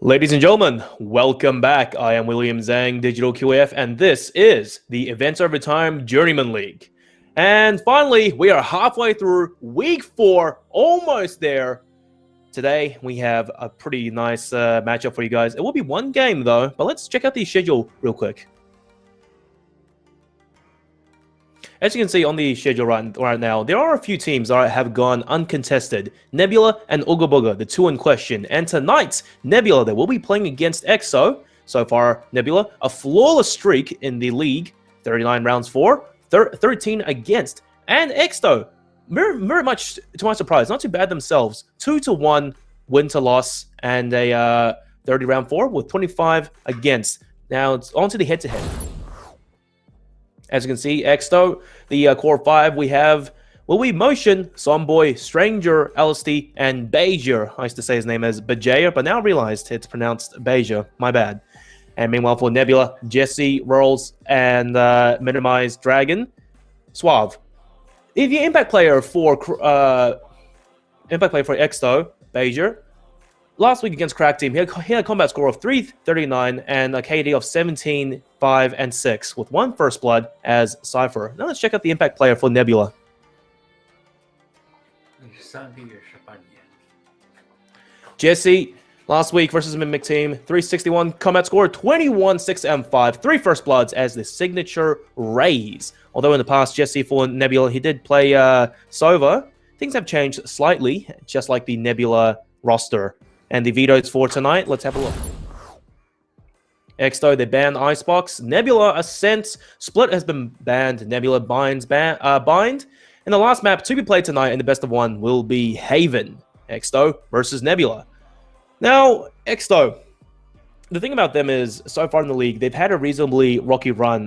Ladies and gentlemen, welcome back. I am William Zhang, Digital QAF, and this is the Events Over Time Journeyman League. And finally, we are halfway through week 4, almost there. Today, we have a pretty nice matchup for you guys. It will be one game, though, but let's check out the schedule real quick. As you can see on the schedule right now, there are a few teams that have gone uncontested. Nebula and Ooga Booga, the two in question. And tonight, Nebula, they will be playing against Exsto. So far, Nebula, a flawless streak in the league. 39 rounds for, 13 against. And Exsto, very much to my surprise, not too bad themselves. 2-1 win to loss and a 30 round 4 with 25 against. Now, it's on to the head-to-head. As you can see, Exsto, the core 5, we have Motion, Somboy, Stranger, LST, and Beja. I used to say his name as Beja, but now I realized it's pronounced Beja. My bad. And meanwhile, for Nebula, Jesse, Rolls, and Minimize Dragon, Suave. If you impact player for Exsto, Beja, last week against Crack Team, he had a combat score of 339 and a KD of 17, 5, and 6 with one first blood as Cypher. Now let's check out the impact player for Nebula. Jesse, last week versus Mimic Team, 361 combat score, 21, 6, and 5. 3 first bloods as the signature raise. Although in the past, Jesse for Nebula, he did play Sova. Things have changed slightly, just like the Nebula roster. And the vetoes for tonight, let's have a look. Exsto, they banned Icebox. Nebula, Ascent. Split has been banned. Nebula Bind. And the last map to be played tonight in the best of 1 will be Haven. Exsto versus Nebula. Now, Exsto, the thing about them is, so far in the league, they've had a reasonably rocky run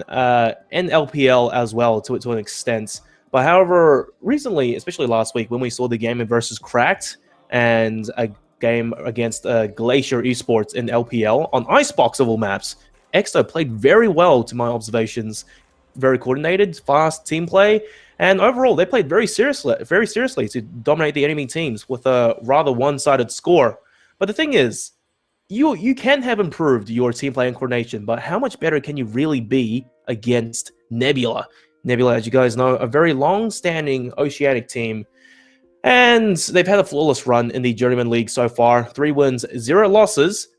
in LPL as well to an extent. But however, recently, especially last week, when we saw the game versus Cracked and a game against Glacier Esports in LPL on Icebox of all maps, Exsto played very well to my observations. Very coordinated, fast team play, and overall they played very seriously to dominate the enemy teams with a rather one-sided score. But the thing is, you can have improved your team play and coordination, but how much better can you really be against Nebula? Nebula, as you guys know, a very long-standing Oceanic team. And they've had a flawless run in the Journeyman League so far. 3 wins, 0 losses.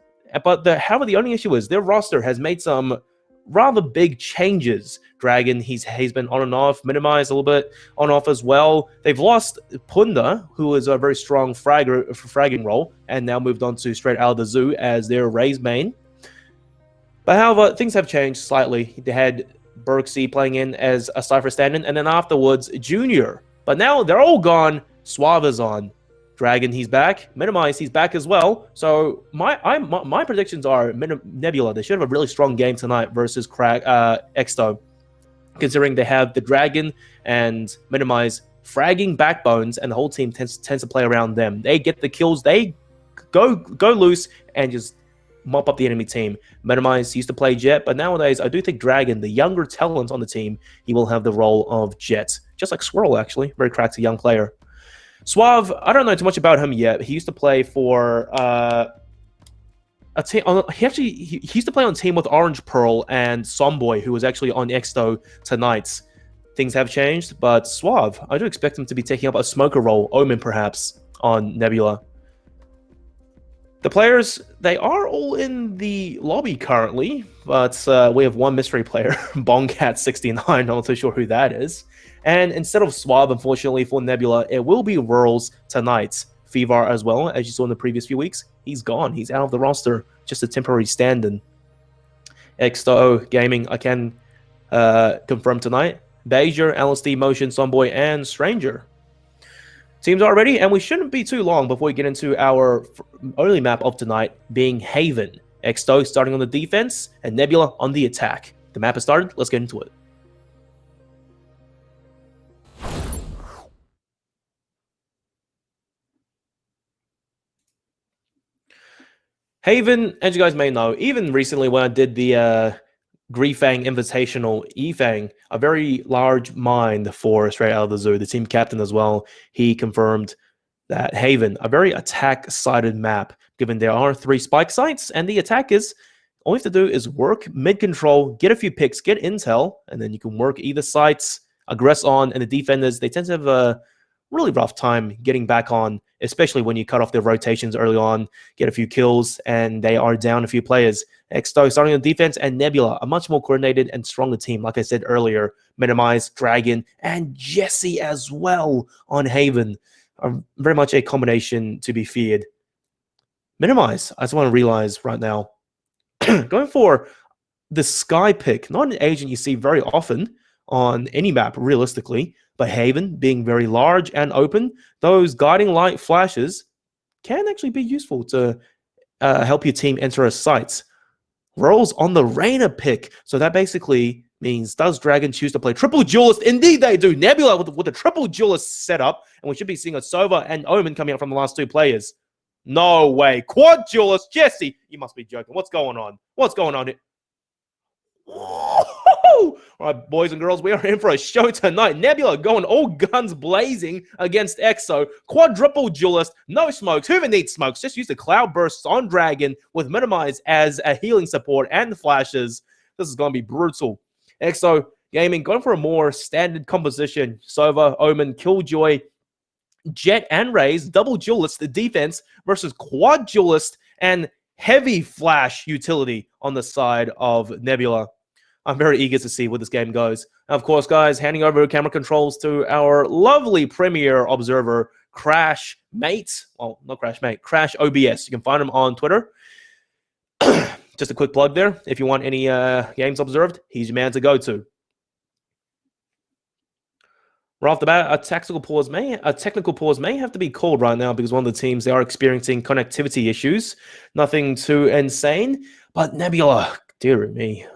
But however, the only issue is their roster has made some rather big changes. Dragon, he's been on and off. Minimize a little bit on and off as well. They've lost Punda, who is a very strong fragging role, and now moved on to straight out of the zoo as their Raze main. But however, things have changed slightly. They had Berksy playing in as a Cypher stand-in, and then afterwards, Junior. But now they're all gone. Suave is on. Dragon, he's back. Minimize, he's back as well. So my predictions are Nebula. They should have a really strong game tonight versus Exsto, considering they have the Dragon and Minimize fragging backbones, and the whole team tends to play around them. They get the kills. They go loose and just mop up the enemy team. Minimize used to play Jet, but nowadays I do think Dragon, the younger talent on the team, he will have the role of Jet, just like Swirl actually. Very cracked, a young player. Suave, I don't know too much about him yet. He used to play for a team. He used to play on a team with Orange Pearl and Somboy, who was actually on Exsto tonight. Things have changed, but Suave, I do expect him to be taking up a smoker role, Omen perhaps, on Nebula. The players, they are all in the lobby currently, but we have one mystery player, Bongcat69. I'm not too sure who that is. And instead of Suave, unfortunately, for Nebula, it will be Whirls tonight. Fevar as well, as you saw in the previous few weeks. He's gone. He's out of the roster. Just a temporary stand-in. Exsto Gaming, I can confirm tonight. Beja, LSD, Motion, Somboy, and Stranger. Teams are ready, and we shouldn't be too long before we get into our only map of tonight, being Haven. Exsto starting on the defense, and Nebula on the attack. The map has started. Let's get into it. Haven, as you guys may know, even recently when I did the Griefang Invitational Efang, a very large mind for Straight Out of the Zoo, the team captain as well, he confirmed that Haven, a very attack-sided map, given there are 3 spike sites, and the attackers, all you have to do is work mid-control, get a few picks, get intel, and then you can work either sites, aggress on, and the defenders, they tend to have a really rough time getting back on, especially when you cut off their rotations early on, get a few kills, and they are down a few players. Exsto starting on defense, and Nebula, a much more coordinated and stronger team, like I said earlier. Minimize, Dragon, and Jesse as well on Haven are very much a combination to be feared. Minimize, I just want to realize right now, going for the Sky pick, not an agent you see very often on any map, realistically, but Haven being very large and open, those guiding light flashes can actually be useful to help your team enter a site. Rolls on the Reyna pick, so that basically means, does Dragon choose to play triple duelist? Indeed they do. Nebula with the triple duelist setup, and we should be seeing a Sova and Omen coming out from the last 2 players. No way. Quad duelist. Jesse, you must be joking. What's going on? What's going on here? All right, boys and girls, we are in for a show tonight. Nebula going all guns blazing against Exo. Quadruple duelist, no smokes. Who even needs smokes? Just use the cloud bursts on Dragon with Minimize as a healing support and flashes. This is going to be brutal. Exo Gaming going for a more standard composition. Sova, Omen, Killjoy, Jet, and Raze. Double duelist, the defense versus quad duelist and heavy flash utility on the side of Nebula. I'm very eager to see where this game goes. And of course, guys, handing over camera controls to our lovely premier observer, Crash Mate. Well, not Crash Mate, Crash OBS. You can find him on Twitter. Just a quick plug there. If you want any games observed, he's your man to go to. Right off the bat, a technical pause may have to be called right now because one of the teams, they are experiencing connectivity issues. Nothing too insane, but Nebula, dear me.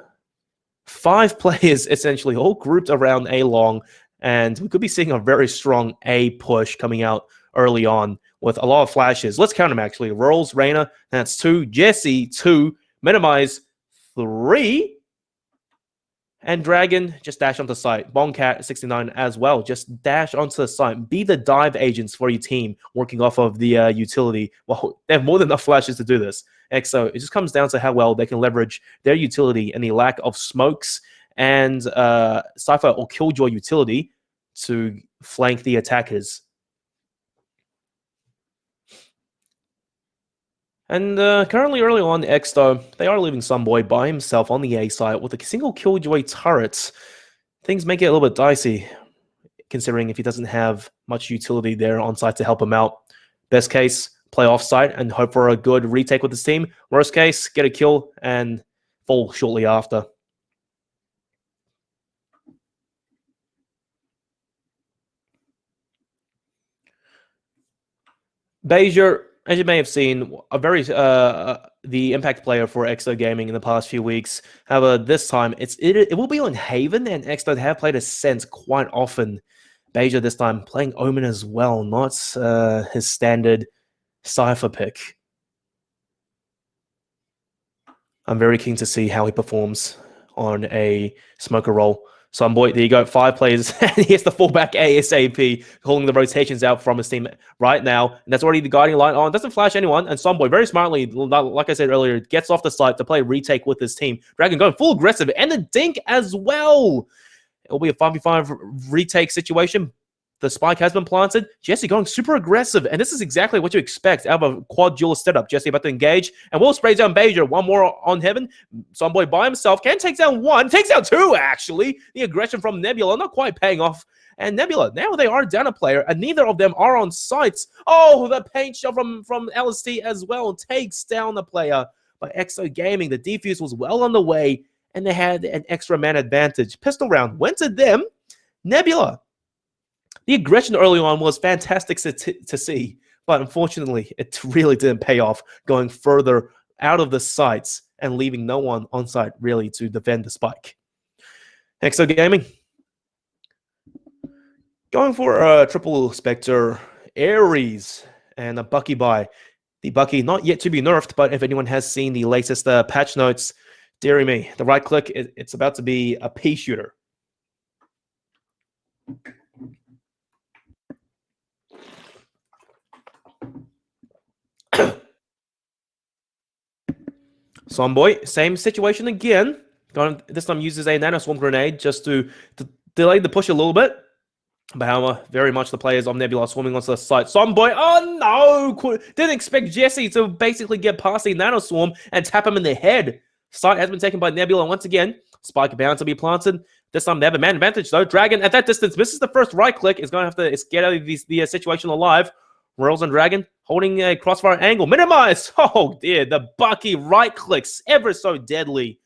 5 players essentially all grouped around A long, and we could be seeing a very strong A push coming out early on with a lot of flashes. Let's count them actually. Rolls, Reyna, that's 2. Jesse, 2. Minimize, 3. And Dragon, just dash onto the site. Boncat, 69 as well. Just dash onto the site. Be the dive agents for your team working off of the utility. Well, they have more than enough flashes to do this. Exo, it just comes down to how well they can leverage their utility and the lack of smokes and Cypher or Killjoy utility to flank the attackers. And currently early on, Exto, they are leaving some boy by himself on the A side with a single Killjoy turret. Things may get a little bit dicey, considering if he doesn't have much utility there on site to help him out. Best case, play off site and hope for a good retake with his team. Worst case, get a kill and fall shortly after. Bezier, as you may have seen, a very the impact player for Exto Gaming in the past few weeks. However, this time it will be on Haven, and Exto have played Ascent quite often. Bezier this time playing Omen as well, not his standard Cypher pick. I'm very keen to see how he performs on a smoker role. So, boy, there you go. 5 players, and he has to fall back ASAP, calling the rotations out from his team right now. And that's already the guiding light on. Doesn't flash anyone. And Somboy, very smartly, like I said earlier, gets off the site to play retake with his team. Dragon going full aggressive, and the dink as well. It'll be a 5v5 retake situation. The spike has been planted. Jesse going super aggressive, and this is exactly what you expect out of a quad duelist setup. Jesse about to engage, and will spray down Bezier. One more on Heaven. Someboy by himself can take down 1, takes down 2, actually. The aggression from Nebula not quite paying off. And Nebula, now they are down a player, and neither of them are on sites. Oh, the paint shot from LST as well takes down the player. But Exo Gaming, the defuse was well on the way, and they had an extra man advantage. Pistol round went to them. Nebula, the aggression early on was fantastic to see, but unfortunately, it really didn't pay off, going further out of the sites and leaving no one on site really to defend the spike. Exo Gaming going for a triple Spectre, Ares, and a Bucky buy. The Bucky not yet to be nerfed, but if anyone has seen the latest patch notes, dearie me, the right click, it's about to be a pea shooter. Sonboy, same situation again. This time uses a Nano Swarm grenade just to delay the push a little bit. But however, very much the players of Nebula swarming onto the site. Sonboy, oh no! Didn't expect Jesse to basically get past the Nano Swarm and tap him in the head. Site has been taken by Nebula once again. Spike bound to be planted. This time they have a man advantage though. Dragon at that distance misses the first right click. Is going to have to get out of the situation alive. Royals and Dragon holding a crossfire angle. Minimize! Oh dear, the Bucky right clicks ever so deadly.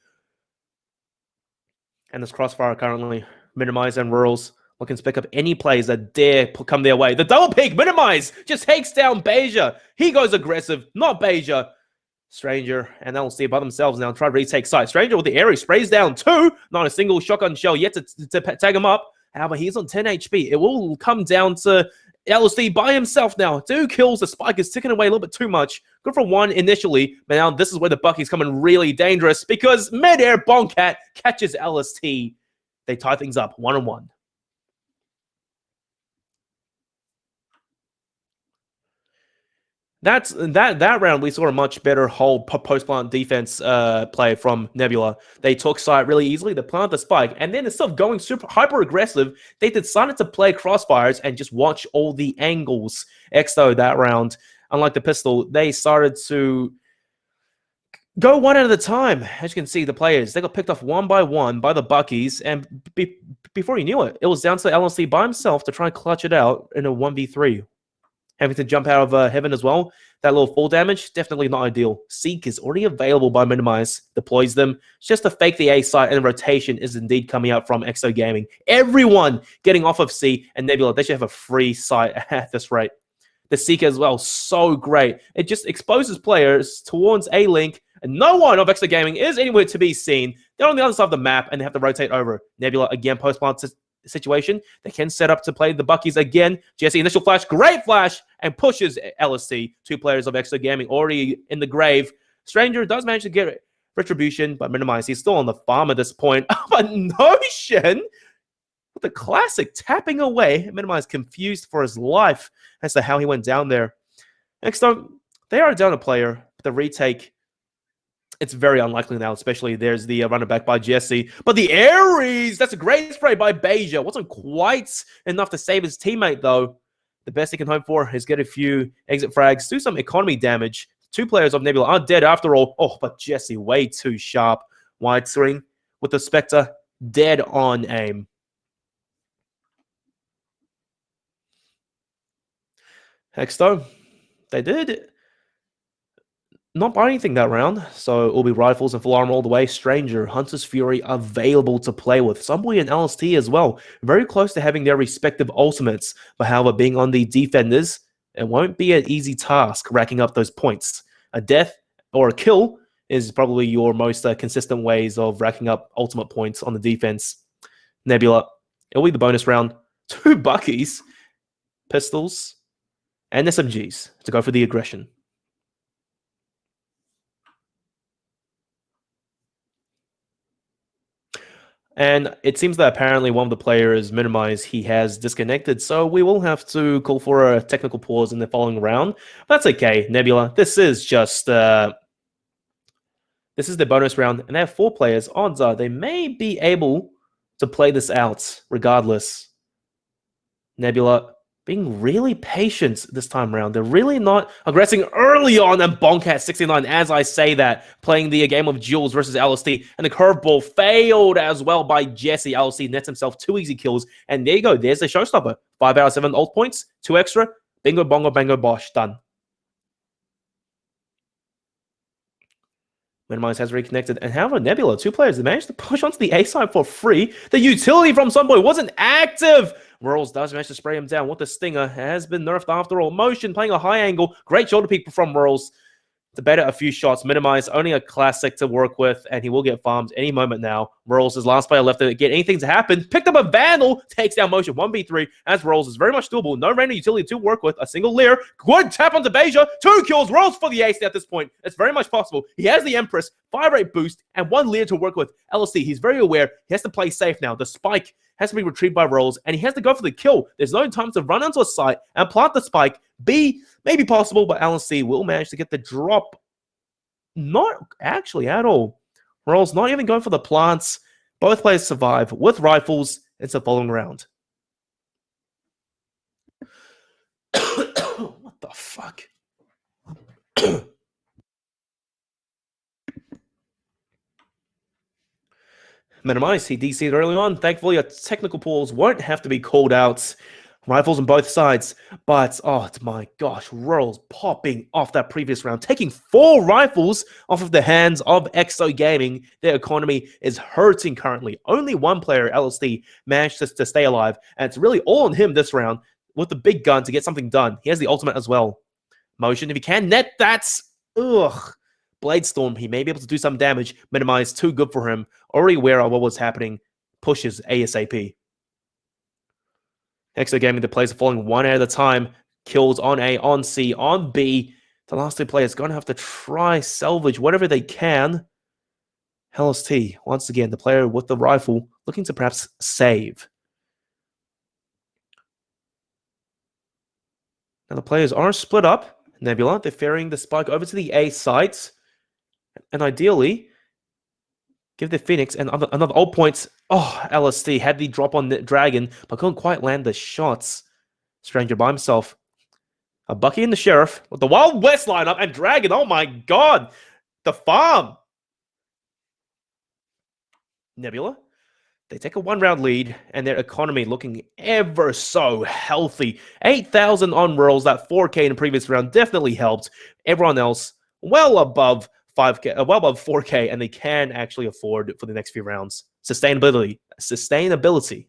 And this crossfire currently Minimize and Royals looking to pick up any plays that dare come their way. The double peak, Minimize, just takes down Beja. He goes aggressive, not Beja. Stranger and LC by themselves now try to retake site. Stranger with the Aerie sprays down 2. Not a single shotgun shell yet to tag him up. However, he's on 10 HP. It will come down to LC by himself now. 2 kills. The Spike is ticking away a little bit too much. Good for 1 initially, but now this is where the Bucky's coming really dangerous because mid-air Bonkat catches LST. They tie things up 1-1. That round we saw a much better whole post-plant defense play from Nebula. They took site really easily, they planted the spike, and then instead of going super hyper aggressive, they decided to play crossfires and just watch all the angles. Exsto that round, unlike the pistol, they started to go one at a time. As you can see, the players, they got picked off one by one by the Buckies, and before you knew it, it was down to LNC by himself to try and clutch it out in a 1v3. Having to jump out of heaven as well. That little fall damage, definitely not ideal. Seek is already available by Minimize. Deploys them. It's just to fake the A site, and the rotation is indeed coming out from Exto Gaming. Everyone getting off of C and Nebula. They should have a free site at this rate. The Seek as well, so great. It just exposes players towards A link, and no one of Exto Gaming is anywhere to be seen. They're on the other side of the map, and they have to rotate over. Nebula, again, post-plant situation. They can set up to play the Buckies again. Jesse, initial flash, great flash, and pushes LSC. 2 players of Extra Gaming already in the grave. Stranger does manage to get retribution, but Minimize. He's still on the farm at this point. But Notion, with the classic tapping away. Minimize confused for his life as to how he went down there. Next up, they are down a player, but the retake, it's very unlikely now, especially there's the runner back by Jesse. But the Aries, that's a great spray by Beja. Wasn't quite enough to save his teammate, though. The best he can hope for is get a few exit frags, do some economy damage. 2 players of Nebula are dead after all. Oh, but Jesse, way too sharp. Wide swing with the Spectre, dead on aim. Exto, they did not buy anything that round, so it will be rifles and full armor all the way. Stranger, Hunter's Fury available to play with. Subway and LST as well. Very close to having their respective ultimates. But however, being on the defenders, it won't be an easy task racking up those points. A death or a kill is probably your most consistent ways of racking up ultimate points on the defense. Nebula, it'll be the bonus round. 2 Buckies, pistols, and SMGs to go for the aggression. And it seems that apparently one of the players, Minimize, he has disconnected. So we will have to call for a technical pause in the following round. But that's okay, Nebula. This is just this is the bonus round, and they have 4 players. Odds are they may be able to play this out regardless. Nebula being really patient this time around. They're really not aggressing early on, and Bonkat 69, as I say that, playing the game of Jules versus LST, and the curveball failed as well by Jesse. LST nets himself 2 easy kills, and there you go. There's the showstopper. 5 out of 7 ult points, 2 extra. Bingo, bongo, bango, bosh. Done. Minimize has reconnected, and however, Nebula, 2 players, they managed to push onto the A side for free. The utility from Sunboy wasn't active. Rolls does manage to spray him down with the Stinger. Has been nerfed after all. Motion playing a high angle. Great shoulder peek from Rolls to better a few shots. Minimize, only a classic to work with, and he will get farmed any moment now. Rolls is last player left to get anything to happen. Picked up a Vandal, takes down Motion 1v3 as Rolls is very much doable. No random utility to work with. A single Lear. Good tap onto Beja. 2 kills. Rolls for the ace at this point. It's very much possible. He has the Empress, fire rate boost, and 1 Lear to work with. LSC, he's very aware. He has to play safe now. The spike has to be retrieved by Rolls, and he has to go for the kill. There's no time to run onto a site and plant the spike. B, maybe possible, but LSC will manage to get the drop Not actually at all. Royals not even going for the plants. Both players survive with rifles. It's the following round. What the fuck? Minimize, he DC'd early on. Thankfully, your technical pools won't have to be called out. Rifles on both sides. But, oh my gosh, Royals popping off that previous round, taking 4 rifles off of the hands of Exsto Gaming. Their economy is hurting currently. Only one player, LSD, managed to stay alive. And it's really all on him this round with the big gun to get something done. He has the ultimate as well. Motion, if he can net, that's... Ugh. Blade Storm, he may be able to do some damage. Minimize, too good for him. Already aware of what was happening. Pushes ASAP. Exto Gaming, the players are falling one at a time. Kills on A, on C, on B. The last 2 players going to have to try salvage whatever they can. LST, once again, the player with the rifle, looking to perhaps save. Now the players are split up. Nebula, they're ferrying the spike over to the A site. And ideally, give the Phoenix and another ult point. Oh, LST had the drop on the Dragon, but couldn't quite land the shots. Stranger by himself. A Bucky and the Sheriff with the Wild West lineup and Dragon. Oh my god. The farm. Nebula. They take a 1-round lead, and their economy looking ever so healthy. 8,000 on rolls, that 4K in the previous round definitely helped. Everyone else well above 5K, well above 4K, and they can actually afford for the next few rounds. Sustainability.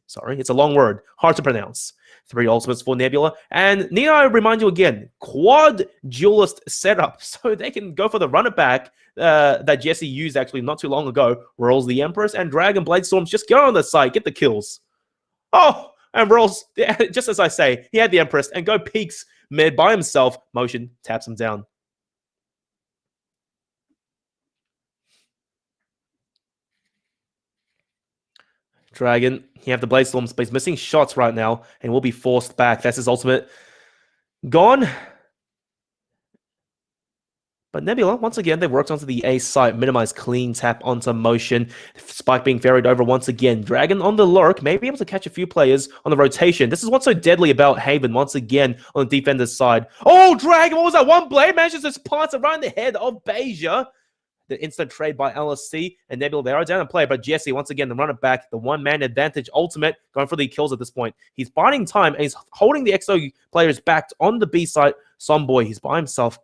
Sorry, it's a long word, hard to pronounce. 3 ultimates for Nebula, and need I remind you again, quad duelist setup, so they can go for the runner back that Jesse used actually not too long ago. Rolls the Empress and Dragon Blade Storms just go on the side, get the kills. Oh, and rolls, just as I say, he had the Empress and go peeks mid by himself. Motion taps him down. Dragon, he have the Blade Storms, but he's missing shots right now and will be forced back. That's his ultimate. Gone. But Nebula, once again, they worked onto the A site, minimize clean tap onto Motion. Spike being ferried over once again. Dragon on the lurk, may be able to catch a few players on the rotation. This is what's so deadly about Haven, once again, on the defender's side. Oh, Dragon, what was that? One blade manages to plant around the head of Beja. The instant trade by LSC and Nebula, they are down in play, but Jesse, once again, the runner back, the one-man advantage ultimate, going for the kills at this point. He's biding time, and he's holding the Exo players back on the B side. Somboy, he's by himself,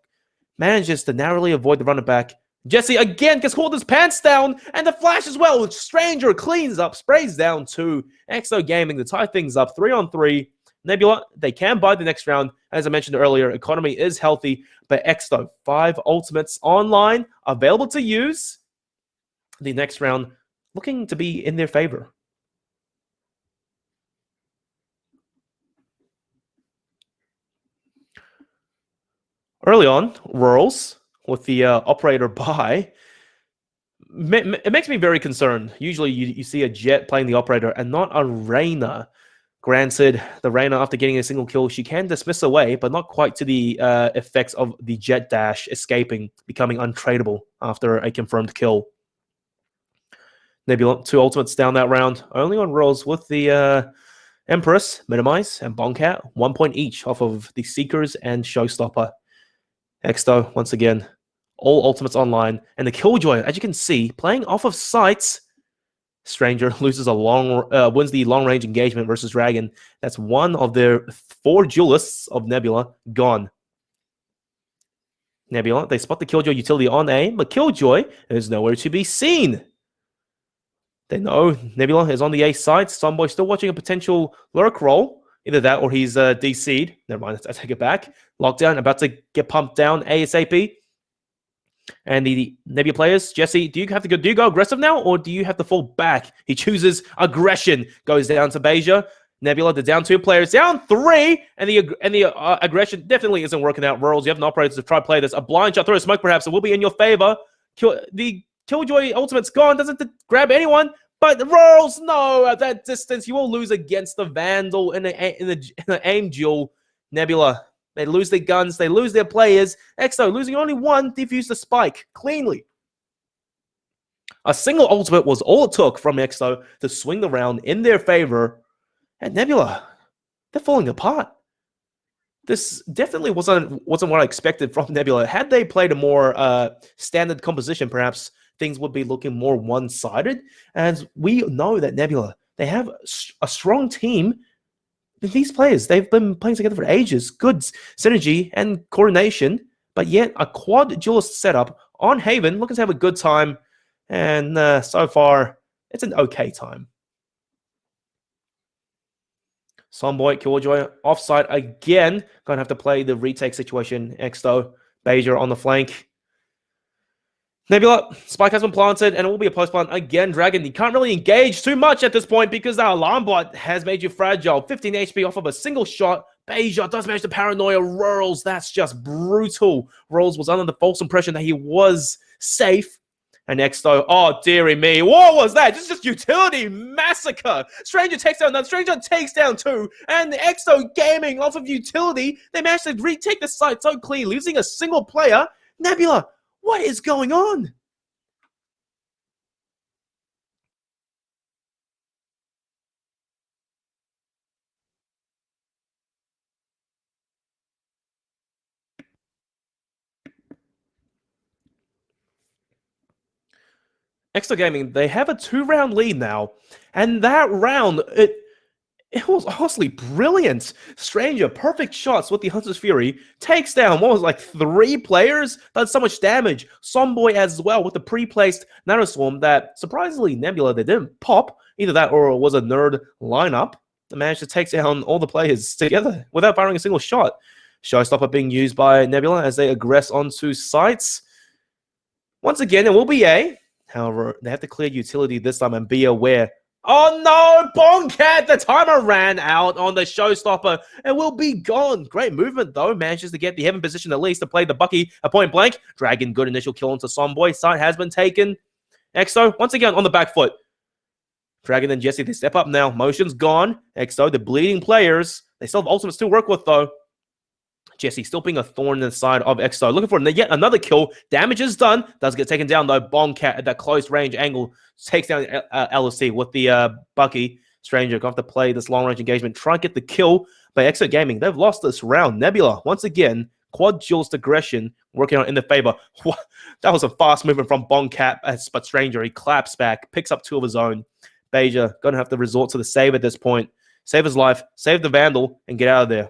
manages to narrowly avoid the runner back. Jesse again gets called his pants down, and the flash as well. Stranger cleans up, sprays down 2. Exo Gaming to tie things up, 3-on-3. Nebula, they can buy the next round. As I mentioned earlier, economy is healthy, but Exto, 5 ultimates online, available to use. The next round looking to be in their favor. Early on, Rurals with the operator buy, it makes me very concerned. Usually you see a Jet playing the operator and not a Reyna. Granted, the Reyna, after getting a single kill, she can dismiss away, but not quite to the effects of the Jet dash escaping, becoming untradeable after a confirmed kill. Nebula, 2 ultimates down that round, only on rolls with the Empress, Minimize, and Bonkat, 1 point each off of the Seekers and Showstopper. Exto, once again, all ultimates online, and the Killjoy, as you can see, playing off of sights. Stranger loses wins the long-range engagement versus Dragon. That's one of their 4 duelists of Nebula gone. Nebula, they spot the Killjoy utility on A, but Killjoy is nowhere to be seen. They know Nebula is on the A side. Sunboy still watching a potential lurk roll. Either that or he's DC'd. Never mind, I take it back. Lockdown, about to get pumped down ASAP. And the Nebula players, Jesse, do you go aggressive now, or do you have to fall back? He chooses aggression, goes down to Beja. Nebula, the down 2 players, down 3, and the aggression definitely isn't working out. Rurals, you have an operator to try to play this. A blind shot through a smoke, perhaps, it will be in your favor. The Killjoy ultimate's gone, doesn't grab anyone, but the Rurals, no, at that distance, you will lose against the Vandal in an aim duel. Nebula, They lose their guns, they lose their players. Exsto losing only one, defused the spike cleanly. A single ultimate was all it took from Exsto to swing the round in their favor. And Nebula, they're falling apart. This definitely wasn't what I expected from Nebula. Had they played a more standard composition, perhaps things would be looking more one-sided. As we know that Nebula, they have a strong team. These players, they've been playing together for ages. Good synergy and coordination, but yet a quad duelist setup on Haven, looking to have a good time. And so far, it's an okay time. Sonboy, Killjoy, offside again. Gonna have to play the retake situation. Exto, Beja on the flank. Nebula, spike has been planted, and it will be a post plant again. Dragon, you can't really engage too much at this point because that alarm bot has made you fragile. 15 HP off of a single shot. Beja does manage to paranoia Rolls. That's just brutal. Rolls was under the false impression that he was safe. And Exto, oh dearie me, what was that? Just utility massacre. Stranger takes down another, Stranger takes down two, and Exto Gaming off of utility, they managed to retake the site so clean, losing a single player. Nebula, what is going on? Extra Gaming, they have a 2-round lead now, and that round, it was honestly brilliant. Stranger, perfect shots with the Hunter's Fury, takes down, what was like 3 players? Does so much damage. Sonboy as well with the pre-placed Nano Swarm that, surprisingly, Nebula, they didn't pop. Either that or it was a nerd lineup that managed to take down all the players together without firing a single shot. Showstopper being used by Nebula as they aggress onto sites. Once again, it will be A. However, they have to clear utility this time and be aware. Oh no, Boncat! The timer ran out on the Showstopper and will be gone. Great movement though, manages to get the Heaven position at least to play the Bucky a point blank. Dragon, good initial kill into Sonboy. Site has been taken. Exto, once again on the back foot. Dragon and Jesse, they step up now. Motion's gone. Exto, the bleeding players. They still have ultimates to work with though. Jesse still being a thorn in the side of Exto. Looking for yet another kill. Damage is done. Does get taken down though. Boncat at that close range angle takes down LSC with the Bucky. Stranger going to have to play this long range engagement. Try and get the kill. But Exo Gaming, they've lost this round. Nebula, once again, quad duelist aggression working on in their favor. That was a fast movement from Boncat, but Stranger, he claps back, picks up 2 of his own. Beja going to have to resort to the save at this point. Save his life, save the Vandal, and get out of there.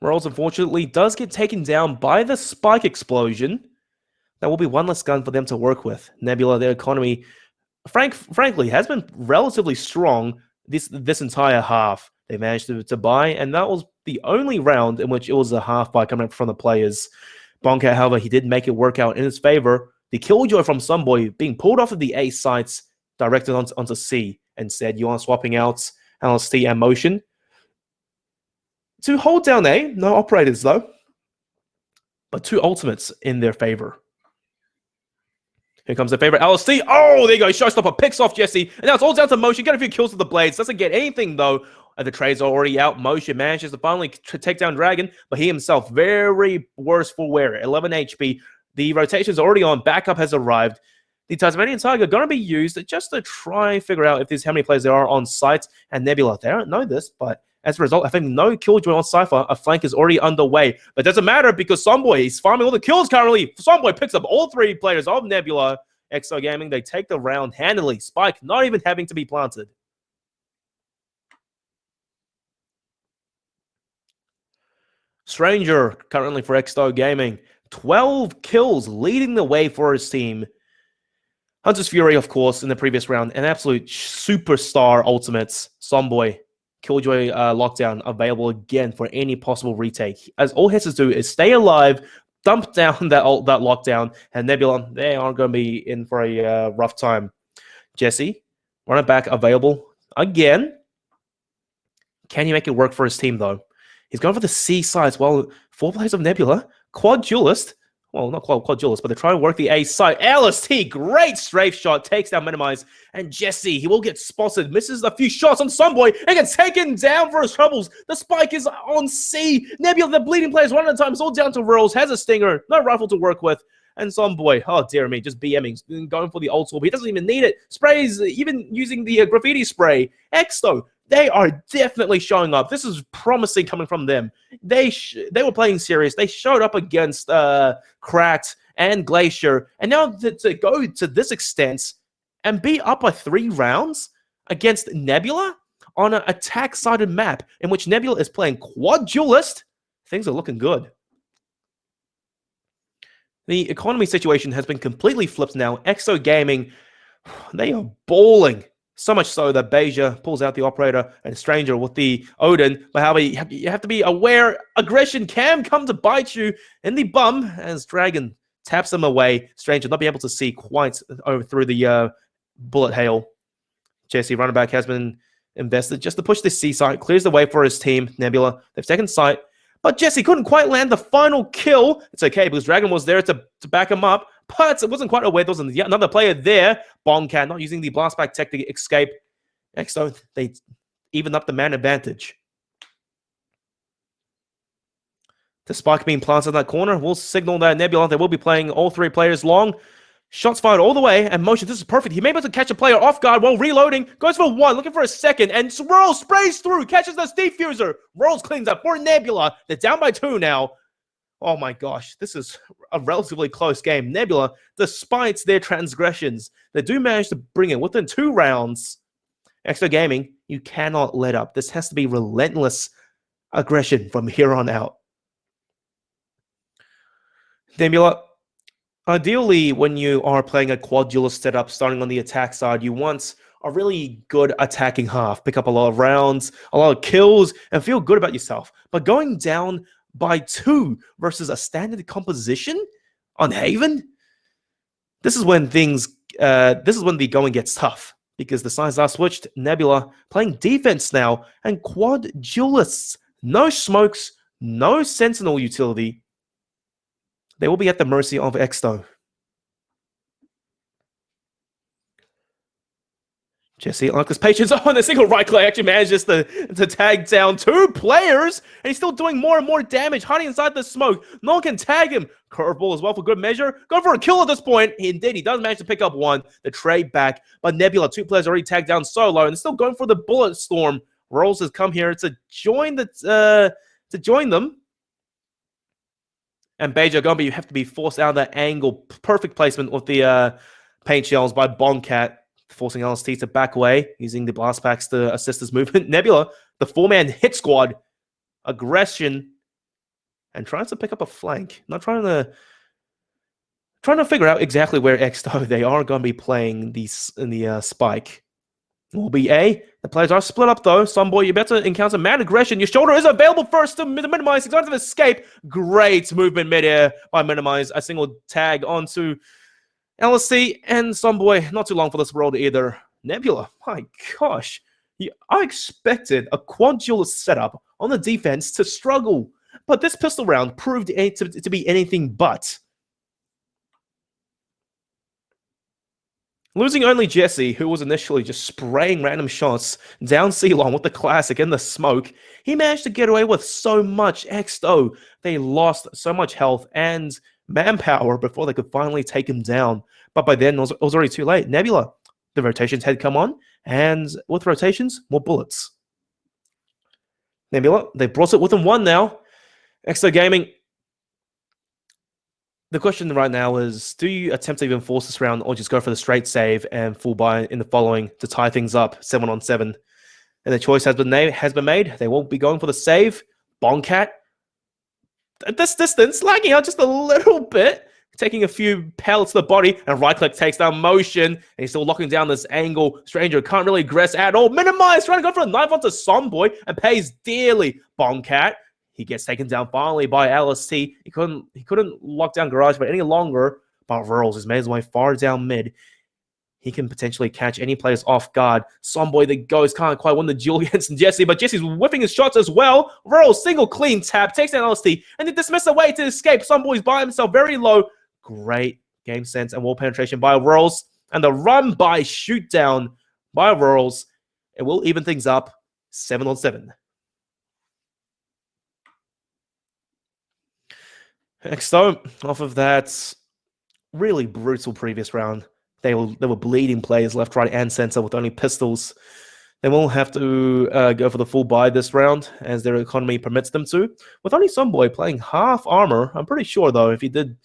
Rolls, unfortunately, does get taken down by the spike explosion. That will be one less gun for them to work with. Nebula, their economy, frankly, has been relatively strong this entire half. They managed to buy, and that was the only round in which it was a half buy coming up from the players. Boncat, however, he did make it work out in his favor. The Killjoy from Sonboy being pulled off of the A sites, directed onto C, and said, you are swapping out LST and Motion. To hold down A, no operators though, but 2 ultimates in their favor. Here comes their favorite LST. Oh, there you go. Showstopper picks off Jesse, and now it's all down to Motion. Get a few kills with the blades. Doesn't get anything though. The trades are already out. Motion manages to finally take down Dragon, but he himself very worse for wear. 11 HP. The rotation's already on. Backup has arrived. The Tasmanian Tiger going to be used just to try and figure out if there's how many players there are on site. And Nebula, they don't know this, but as a result, I think no Killjoy on Cypher. A flank is already underway. But it doesn't matter because Sonboy is farming all the kills currently. Sonboy picks up all 3 players of Nebula. Exo Gaming, they take the round handily. Spike not even having to be planted. Stranger, currently for Exto Gaming. 12 kills, leading the way for his team. Hunter's Fury, of course, in the previous round. An absolute superstar ultimates. Sonboy. Killjoy lockdown available again for any possible retake. As all he has to do is stay alive, dump down that lockdown, and Nebula, they aren't going to be in for a rough time. Jesse, run it back available again. Can he make it work for his team, though? He's going for the C side as well. 4 players of Nebula. Quad duelist. well, not quite duelist, but they're trying to work the A side. LST, great strafe shot, takes down Minimize. And Jesse, he will get spotted, misses a few shots on Sunboy, and gets taken down for his troubles. The spike is on C. Nebula, the bleeding players, one at a time. It's all down to Rolls, has a stinger, no rifle to work with. And Sunboy, oh dear me, just BMing, going for the old school. He doesn't even need it. Sprays, even using the graffiti spray. Exto, they are definitely showing up. This is promising coming from them. They were playing serious. They showed up against Cracked and Glacier. And now to go to this extent and be up by 3 rounds against Nebula on an attack-sided map in which Nebula is playing quad duelist, things are looking good. The economy situation has been completely flipped now. Exo Gaming, they are balling. So much so that Beja pulls out the operator and Stranger with the Odin. But however, you have to be aware, aggression can come to bite you in the bum as Dragon taps them away. Stranger not be able to see quite over through the bullet hail. Jesse, running back, has been invested just to push this C site. Clears the way for his team, Nebula. They've taken sight. But Jesse couldn't quite land the final kill. It's okay because Dragon was there to back him up. But it wasn't quite aware there was another player there. Bongcat not using the blast back tech to escape. Exto, they even up the man advantage. The spike being planted in that corner will signal that Nebula, they will be playing all 3 players long. Shots fired all the way, and motion, this is perfect. He may be able to catch a player off guard while reloading. Goes for 1, looking for a second, and Rolls sprays through, catches the defuser. Rolls cleans up for Nebula. They're down by 2 now. Oh my gosh, this is a relatively close game. Nebula, despite their transgressions, they do manage to bring it within 2 rounds. Extra Gaming, you cannot let up. This has to be relentless aggression from here on out. Nebula, ideally, when you are playing a quad duelist setup, starting on the attack side, you want a really good attacking half. Pick up a lot of rounds, a lot of kills, and feel good about yourself. But going down by 2 versus a standard composition on Haven, this is when the going gets tough. Because the sides are switched. Nebula playing defense now, and quad duelists. No smokes, no sentinel utility. They will be at the mercy of Exto. Jesse, like his patience on a single right click, actually manages to tag down 2 players, and he's still doing more and more damage, hiding inside the smoke. No one can tag him. Curveball as well for good measure. Going for a kill at this point. He does manage to pick up 1. The trade back, but Nebula, 2 players already tagged down solo, and still going for the bullet storm. Rolls has come here to join them. And Beja Gombe, you have to be forced out of that angle. Perfect placement with the paint shells by Bongcat, forcing LST to back away, using the blast packs to assist his movement. Nebula, the 4-man hit squad, aggression, and tries to pick up a flank. Not trying to figure out exactly where Exto they are going to be playing in the spike. Will be A. The players are split up though. Sunboy, you better encounter mad aggression. Your shoulder is available first to Minimize. He's going to escape. Great movement midair by Minimize. A single tag onto LSC and Sunboy. Not too long for this world either. Nebula, my gosh. I expected a quad duelist setup on the defense to struggle. But this pistol round proved to be anything but. Losing only Jesse, who was initially just spraying random shots down C-Long with the classic in the smoke, he managed to get away with so much. Exto, they lost so much health and manpower before they could finally take him down. But by then, it was already too late. Nebula, the rotations had come on, and with rotations, more bullets. Nebula, they brought it within 1 now. Exto Gaming, the question right now is, do you attempt to even force this round or just go for the straight save and full buy in the following to tie things up 7-on-7? And the choice has been made. They will be going for the save. Bongcat, at this distance, lagging out just a little bit, taking a few pellets to the body, and right click takes down motion, and he's still locking down this angle. Stranger can't really aggress at all. Minimize, trying to go for a knife onto Sunboy, and pays dearly. Bongcat, he gets taken down finally by LST. He couldn't lock down Garage for any longer, but Rolls has made his way far down mid. he can potentially catch any players off guard. Somboy, the ghost, can't quite win the duel against Jesse, but Jesse's whipping his shots as well. Roll, single clean tap, takes down LST, and then dismiss away to escape. Someboy's by himself, very low. Great game sense and wall penetration by Rolls, and the run by shoot down by Rolls. It will even things up 7-on-7. Exsto, off of that really brutal previous round, they were bleeding players left, right, and center with only pistols. They will have to go for the full buy this round, as their economy permits them to. With only Someboy playing half armor, I'm pretty sure, though, if he did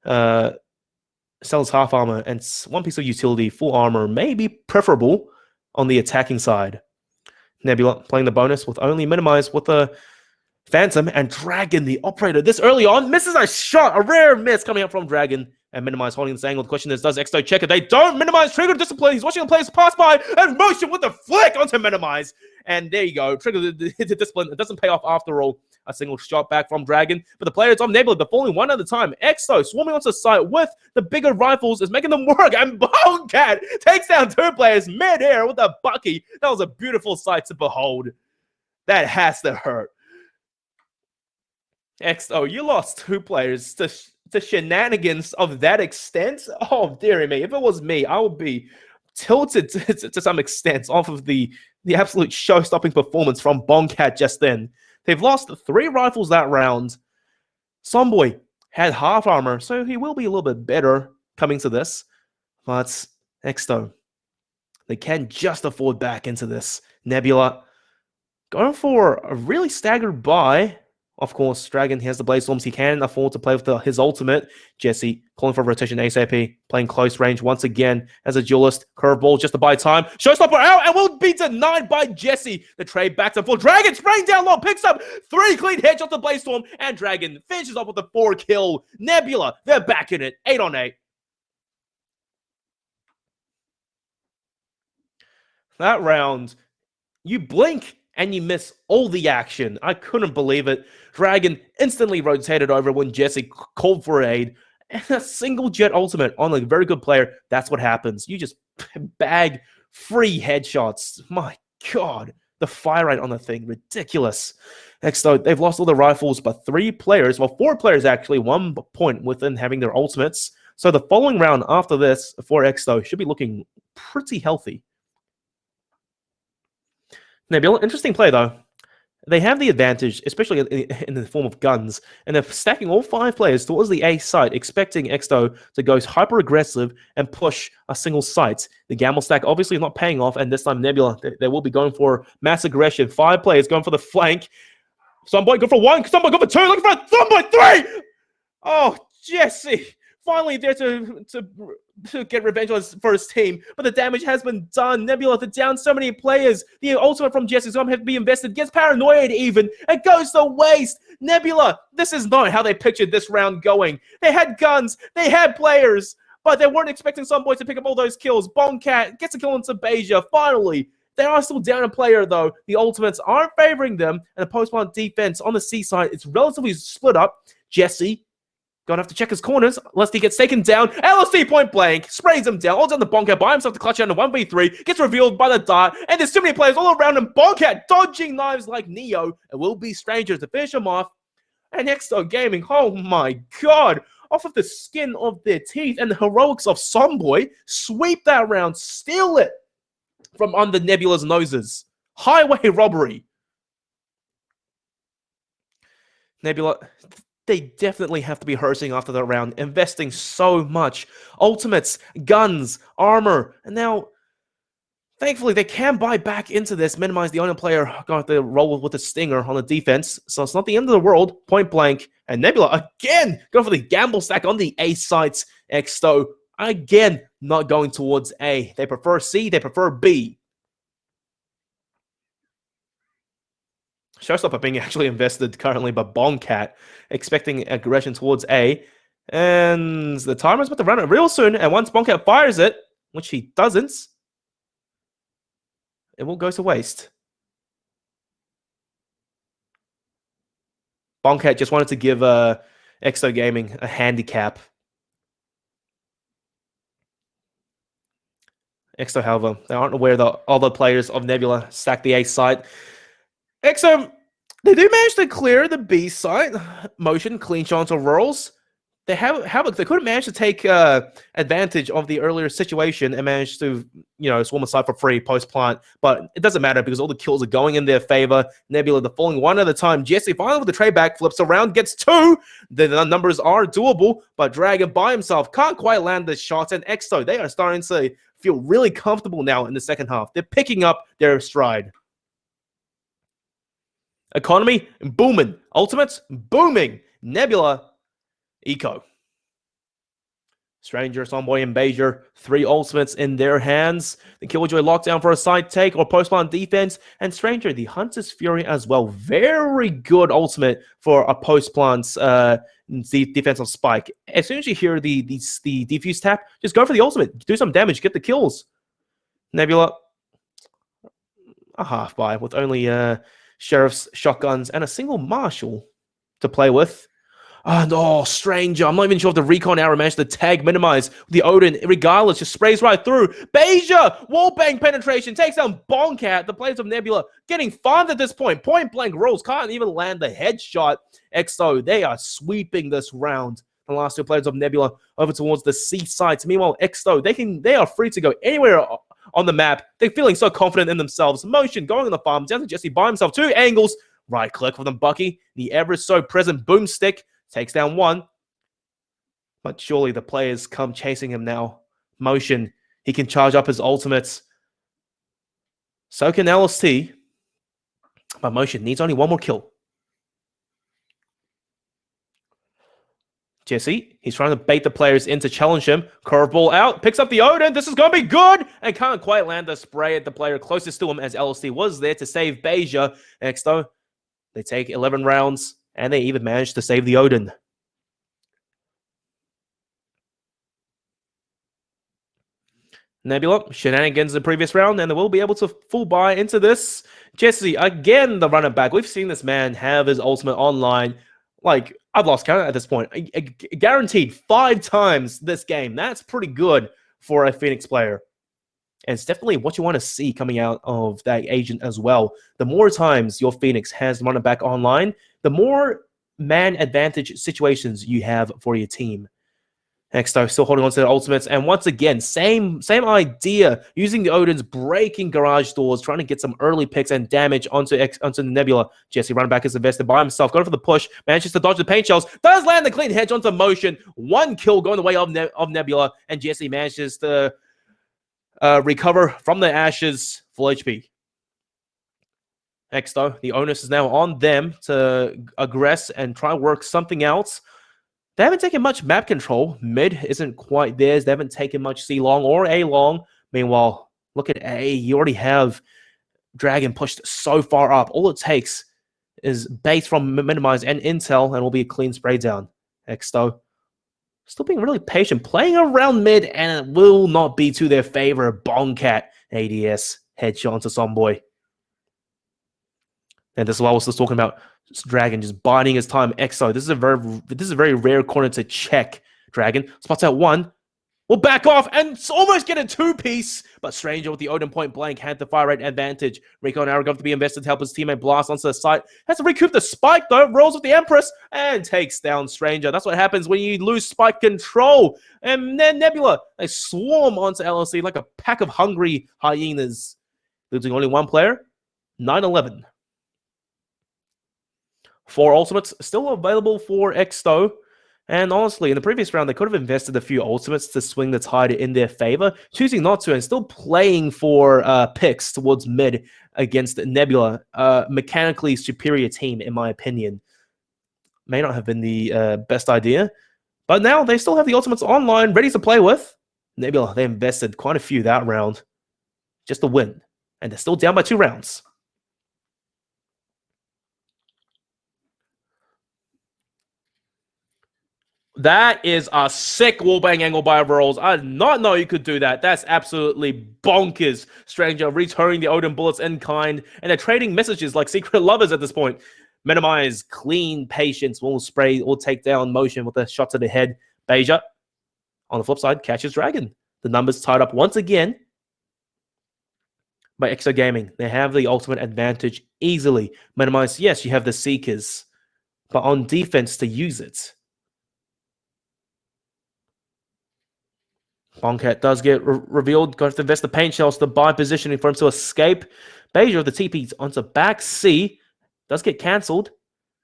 sell his half armor and one piece of utility, full armor may be preferable on the attacking side. Nebula playing the bonus with only minimize with the Phantom, and Dragon, the operator, this early on, misses a shot, a rare miss coming up from Dragon, and Minimize holding this angle. The question is, does Exto check it? They don't. Minimize, trigger discipline. He's watching the players pass by, and motion with the flick onto Minimize. And there you go, trigger the discipline. It doesn't pay off after all. A single shot back from Dragon, but the players on Nebula, they're falling one at a time. Exto swarming onto the site with the bigger rifles is making them work, and Bongcat takes down 2 players mid-air with a Bucky. That was a beautiful sight to behold. That has to hurt. Exto, you lost 2 players to shenanigans of that extent. Oh, dearie me. If it was me, I would be tilted to some extent off of the absolute show-stopping performance from Bongcat just then. They've lost 3 rifles that round. Somboy had half armor, so he will be a little bit better coming to this. But Exto, they can just afford back into this. Nebula going for a really staggered buy. Of course, Dragon, he has the Blaze Storms. He can afford to play with his ultimate. Jesse calling for rotation ASAP, playing close range once again as a duelist. Curveball just to buy time. Showstopper out and will be denied by Jesse. The trade back to full. Dragon spraying down low, picks up 3 clean headshots to Blaze Storm, and Dragon finishes off with a 4 kill. Nebula, they're back in it. 8-on-8. That round, you blink and you miss all the action. I couldn't believe it. Dragon instantly rotated over when Jesse called for aid. And a single jet ultimate on a very good player. That's what happens. You just bag free headshots. My God. The fire rate on the thing, ridiculous. Exto, they've lost all the rifles, but 3 players, well, 4 players actually, 1 point within having their ultimates. So the following round after this for Exto should be looking pretty healthy. Nebula, interesting play though. They have the advantage, especially in the form of guns, and they're stacking all 5 players towards the A site, expecting Exto to go hyper-aggressive and push a single site. The gamble stack obviously not paying off, and this time Nebula, they will be going for mass aggression. 5 players going for the flank. Somebody go for 1, somebody go for 2, looking for somebody 3! Oh, Jesse! Finally there to get revenge for his team, but the damage has been done. Nebula, they're down so many players. The ultimate from Jesse's going to have to be invested. Gets paranoid even. It goes to waste. Nebula, this is not how they pictured this round going. They had guns. They had players, but they weren't expecting Someboy to pick up all those kills. Bongcat gets a kill into Beja. Finally, they are still down a player, though. The ultimates aren't favoring them, and the post-plant defense on the C side, it's relatively split up. Jesse gonna have to check his corners, lest he gets taken down. LST point blank, sprays him down, holds on the Bongcat by himself to clutch out in a 1v3, gets revealed by the dart, and there's too many players all around him. Bongcat dodging knives like Neo. It will be strangers to finish him off. And Exto Gaming, oh my God, off of the skin of their teeth and the heroics of Somboy, sweep that round, steal it from under Nebula's noses. Highway robbery. Nebula, they definitely have to be hurting after that round, investing so much. Ultimates, guns, armor, and now, thankfully, they can buy back into this, minimize the only player got the roll with the stinger on the defense, so it's not the end of the world, point blank. And Nebula, again, go for the gamble stack on the A sites. Exto, again, not going towards A. They prefer C, they prefer B. Showstopper being actually invested currently by Bongcat, expecting aggression towards A. And the timer's about to run it real soon, and once Bongcat fires it, which he doesn't, it will go to waste. Bongcat just wanted to give Exto Gaming a handicap. Exto, however, they aren't aware that other players of Nebula stack the A site. Exto, they do manage to clear the B site. Motion, clean shot onto rolls. They they could have managed to take advantage of the earlier situation and managed to, swarm aside for free post-plant, but it doesn't matter because all the kills are going in their favor. Nebula, the falling one at a time. Jesse finally with the trade back, flips around, gets two. The numbers are doable, but Dragon by himself can't quite land the shots, and Exto, they are starting to feel really comfortable now in the second half. They're picking up their stride. Economy, booming. Ultimates, booming. Nebula, Eco. Stranger, Sonboy, and Bezier, 3 ultimates in their hands. The Killjoy lockdown for a side take or post-plant defense. And Stranger, the Hunter's Fury as well. Very good ultimate for a post-plant defensive spike. As soon as you hear the defuse tap, just go for the ultimate. Do some damage, get the kills. Nebula, a half buy with only sheriff's shotguns and a single marshal to play with. And Stranger, I'm not even sure if the recon arrow managed to tag minimize the Odin. Regardless, just sprays right through. Bezier, wallbang penetration, takes down Bonkat. The players of Nebula getting farmed at this point. Point blank rolls, can't even land the headshot. Exo, they are sweeping this round. The last 2 players of Nebula over towards the C sites. Meanwhile, Exto, they are free to go anywhere on the map. They're feeling so confident in themselves. Motion, going on the farm, down to Jesse by himself. 2 angles. Right click for them, Bucky. The ever so present boomstick. Takes down 1. But surely the players come chasing him now. Motion. He can charge up his ultimates. So can LST. But Motion needs only 1 more kill. Jesse, he's trying to bait the players in to challenge him. Curveball out. Picks up the Odin. This is going to be good. And can't quite land the spray at the player closest to him as LST was there to save Bezier. Next though, they take 11 rounds. And they even managed to save the Odin. Nebula, shenanigans in the previous round, and they will be able to full buy into this. Jesse, again, the runner back. We've seen this man have his ultimate online. Like, I've lost count at this point. Guaranteed 5 times this game. That's pretty good for a Phoenix player. And it's definitely what you want to see coming out of that agent as well. The more times your Phoenix has runner back online, the more man advantage situations you have for your team. Exto still holding on to their ultimates. And once again, same idea. Using the Odins, breaking garage doors, trying to get some early picks and damage onto the Nebula. Jesse running back is invested by himself. Going for the push. Manages to dodge the paint shells. Does land the clean hedge onto Motion. 1 kill going the way of Nebula. And Jesse manages to recover from the ashes. Full HP. Exto, the onus is now on them to aggress and try and work something else. They haven't taken much map control. Mid isn't quite theirs. They haven't taken much C long or A long. Meanwhile, look at A. You already have Dragon pushed so far up. All it takes is base from minimize and intel, and it'll be a clean spray down. Exto still being really patient, playing around mid, and it will not be to their favor. Bonkat ADS headshot onto Sonboy. And this is what I was just talking about. Dragon just biding his time. Exo, this is a very rare corner to check. Dragon spots out 1. Will back off and almost get a 2-piece. But Stranger with the Odin point blank had the fire rate advantage. Rico and Aragov to be invested to help his teammate blast onto the site. Has to recoup the spike though. Rolls with the Empress and takes down Stranger. That's what happens when you lose spike control. And then Nebula, they swarm onto LLC like a pack of hungry hyenas. Losing only 1 player. 9-11. 4 ultimates still available for Exto. And honestly, in the previous round, they could have invested a few ultimates to swing the tide in their favor, choosing not to and still playing for picks towards mid against Nebula. Mechanically superior team, in my opinion. May not have been the best idea. But now they still have the ultimates online, ready to play with. Nebula, they invested quite a few that round just to win. And they're still down by 2 rounds. That is a sick wallbang angle by Rolls. I did not know you could do that. That's absolutely bonkers. Stranger returning the Odin bullets in kind, and they're trading messages like secret lovers at this point. Minimize, clean, patience, will spray, will take down Motion with a shot to the head. Bezier, on the flip side, catches Dragon. The numbers tied up once again. by Exsto Gaming. They have the ultimate advantage easily. Minimize, yes, you have the Seekers, but on defense to use it. Bonkat does get revealed. Going to invest the paint shells to buy positioning for him to escape. Beja, the TP's onto back C. Does get cancelled.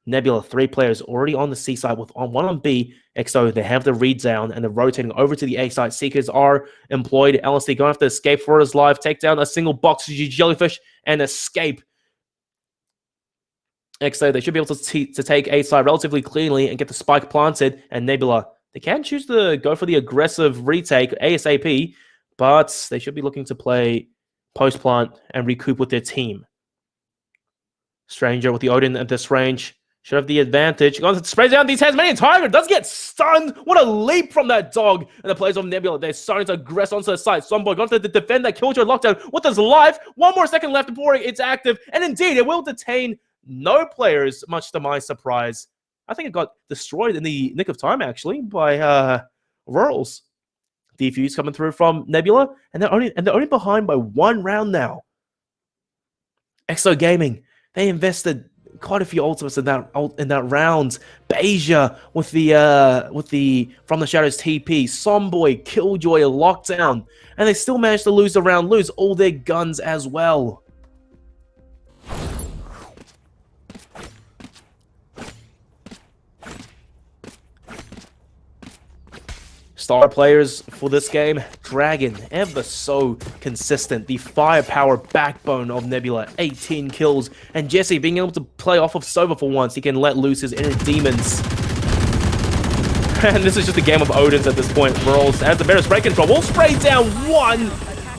Nebula, 3 players already on the C side with one on B. Exsto, they have the read down and they're rotating over to the A side. Seekers are employed. LSD going to have to escape for his life. Take down a single box jellyfish and escape. Exsto, they should be able to take A side relatively cleanly and get the spike planted. And Nebula, they can choose to go for the aggressive retake ASAP, but they should be looking to play post plant and recoup with their team. Stranger with the Odin at this range should have the advantage. Going to spray down the Tasmanian Tiger. Does get stunned. What a leap from that dog. And the players of Nebula, they're starting to aggress onto the side. Someboy going to defend that Killjoy lockdown with his life. 1 more second left before it's active. And indeed, it will detain no players, much to my surprise. I think it got destroyed in the nick of time, actually, by Rurals. Defuse coming through from Nebula. And they're only behind by 1 round now. Exsto Gaming, they invested quite a few ultimates in that round. Beja with the From the Shadows TP, Somboy, Killjoy, lockdown, and they still managed to lose the round, lose all their guns as well. Star players for this game, Dragon, ever so consistent, the firepower backbone of Nebula, 18 kills, and Jesse being able to play off of Sova for once. He can let loose his inner demons. And this is just a game of Odins at this point. Rolls has the better spray control. We'll spray down 1.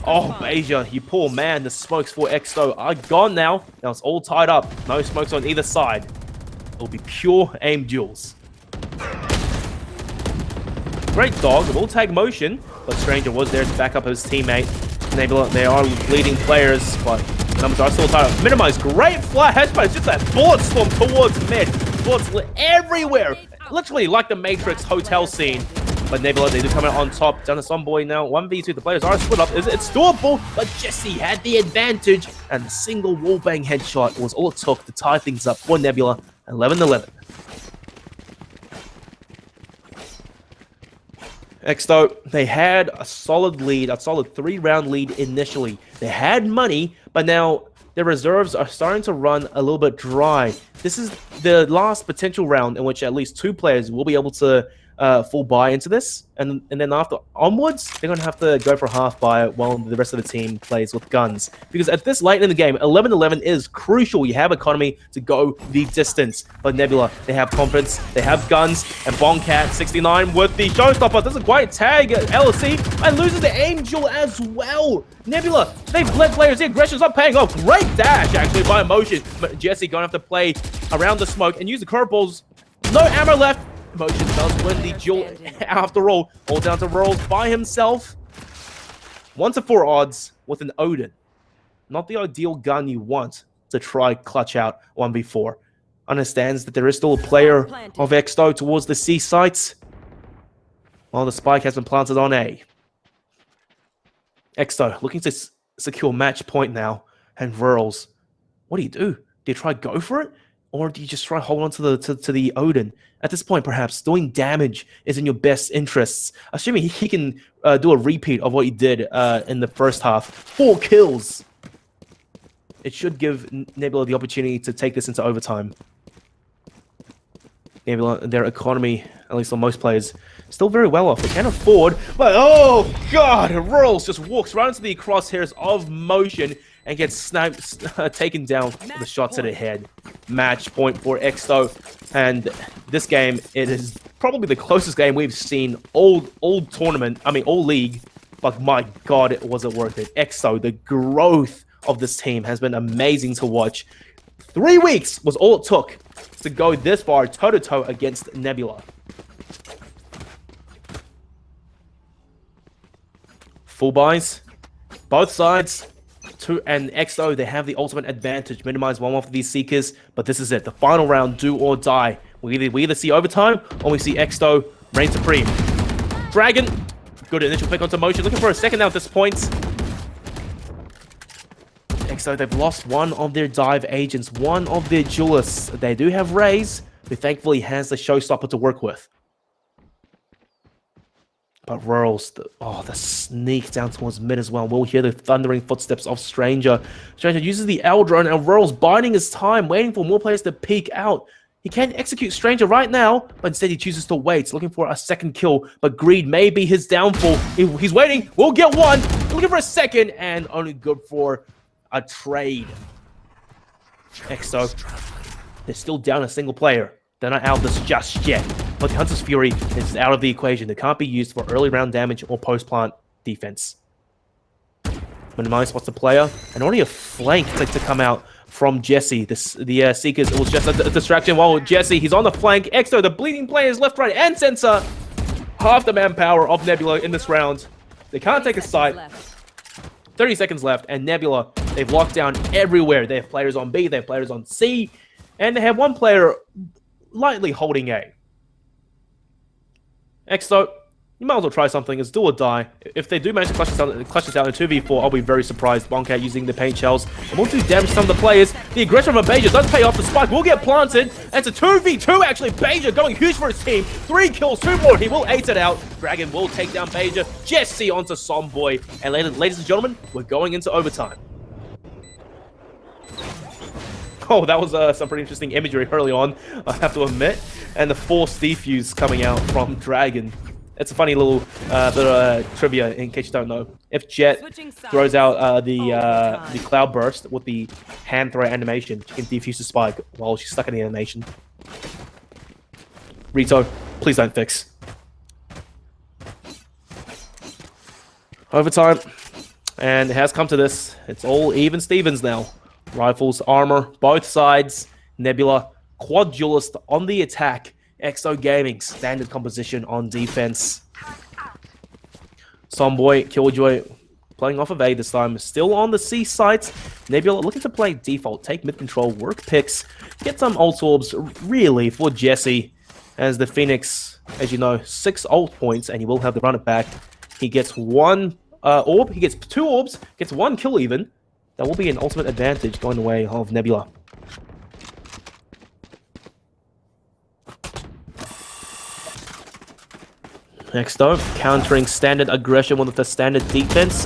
Oh, Beja, you poor man. The smokes for Exsto are gone now. Now it's all tied up. No smokes on either side. It'll be pure aim duels. Great dog, will tag motion, but Stranger was there to back up his teammate. Nebula, they are leading players, but numbers are still tied up. Minimize, great flash, but it's just that bullet storm towards mid. Bullets everywhere, literally like the Matrix hotel scene. But Nebula, they do come out on top. Down to Somboy now, 1v2, the players are split up. It's doable, but Jesse had the advantage, and the single wallbang headshot was all it took to tie things up for Nebula, 11-11. Exsto, they had a solid lead, a solid 3-round lead initially. They had money, but now their reserves are starting to run a little bit dry. This is the last potential round in which at least 2 players will be able to full buy into this, and then after onwards, they're going to have to go for half buy while the rest of the team plays with guns. Because at this late in the game, 11-11 is crucial. You have economy to go the distance. But Nebula, they have confidence, they have guns, and Bonkat 69 with the showstopper doesn't quite tag LSC and loses the Angel as well. Nebula, they've led players, the aggression's not paying off. Great dash actually by Emotion, but Jesse going to have to play around the smoke and use the curveballs. No ammo left. Emotion does win the duel after all down to Rolls by himself. 1-4 odds with an Odin. Not the ideal gun you want to try clutch out 1v4. Understands that there is still a player of Exsto towards the C sites, while the spike has been planted on A. Exsto looking to secure match point now, and Rolls. What do? Do you try go for it? Or do you just try hold on to the Odin? At this point, perhaps doing damage is in your best interests. Assuming he can do a repeat of what he did in the first half. 4 kills. It should give Nebula the opportunity to take this into overtime. Nebula, their economy, at least on most players, still very well off. They can afford, but oh god, Rolls just walks right into the crosshairs of Motion and gets sniped, taken down with the shots at the head. Match point for Exsto, and this game, it is probably the closest game we've seen all tournament. I mean, all league. But my god, was it worth it? Exsto, the growth of this team has been amazing to watch. 3 weeks was all it took to go this far toe-to-toe against Nebula. Full buys, both sides. And Exsto, they have the ultimate advantage. Minimize one of these Seekers, but this is it. The final round, do or die. We either see overtime, or we see Exsto reign supreme. Dragon, good initial pick onto Motion. Looking for a second now at this point. Exo, they've lost one of their dive agents, one of their duelists. They do have Raze, who thankfully has the showstopper to work with. But Rurals, the sneak down towards mid as well. We'll hear the thundering footsteps of Stranger. Stranger uses the L drone, and Rurals biding his time, waiting for more players to peek out. He can execute Stranger right now, but instead he chooses to wait, looking for a second kill. But greed may be his downfall. He's waiting. We'll get one. Looking for a second, and only good for a trade. Exto, they're still down a single player. They're not out of this just yet. But the Hunter's Fury is out of the equation. It can't be used for early round damage or post-plant defense. Minimize spots the player, and already a flank to come out from Jesse. The Seekers, it was just a distraction while Jesse, he's on the flank. Exto, the bleeding players left, right, and center. Half the manpower of Nebula in this round. They can't take a site. 30 seconds left, and Nebula, they've locked down everywhere. They have players on B, they have players on C, and they have one player lightly holding A. Exto, you might as well try something. It's do or die. If they do manage to clutch this out in 2v4, I'll be very surprised. Bonkat using the paint shells. It won't do damage to some of the players. The aggression from Beja does pay off. The spike will get planted. And it's a 2v2 actually. Beja going huge for his team. 3 kills, 2 more. He will ace it out. Dragon will take down Beja. Jesse onto Somboy. And ladies and gentlemen, we're going into overtime. Oh, that was some pretty interesting imagery early on, I have to admit. And the force defuse coming out from Dragon. It's a funny little bit of trivia in case you don't know. If Jet throws out the cloud burst with the hand throw animation, she can defuse the spike while she's stuck in the animation. Rito, please don't fix. Overtime. And it has come to this. It's all even Stevens now. Rifles, armor, both sides. Nebula, quad duelist on the attack. Exo Gaming, standard composition on defense. Somboy, Killjoy, playing off of A this time. Still on the C sites. Nebula looking to play default, take mid control, work picks, get some ult orbs, really, for Jesse. As the Phoenix, as you know, 6 ult points, and he will have to run it back. He gets 1 orb, he gets 2 orbs, gets 1 kill even. That will be an ultimate advantage going the way of Nebula. Exto, countering standard aggression with the standard defense.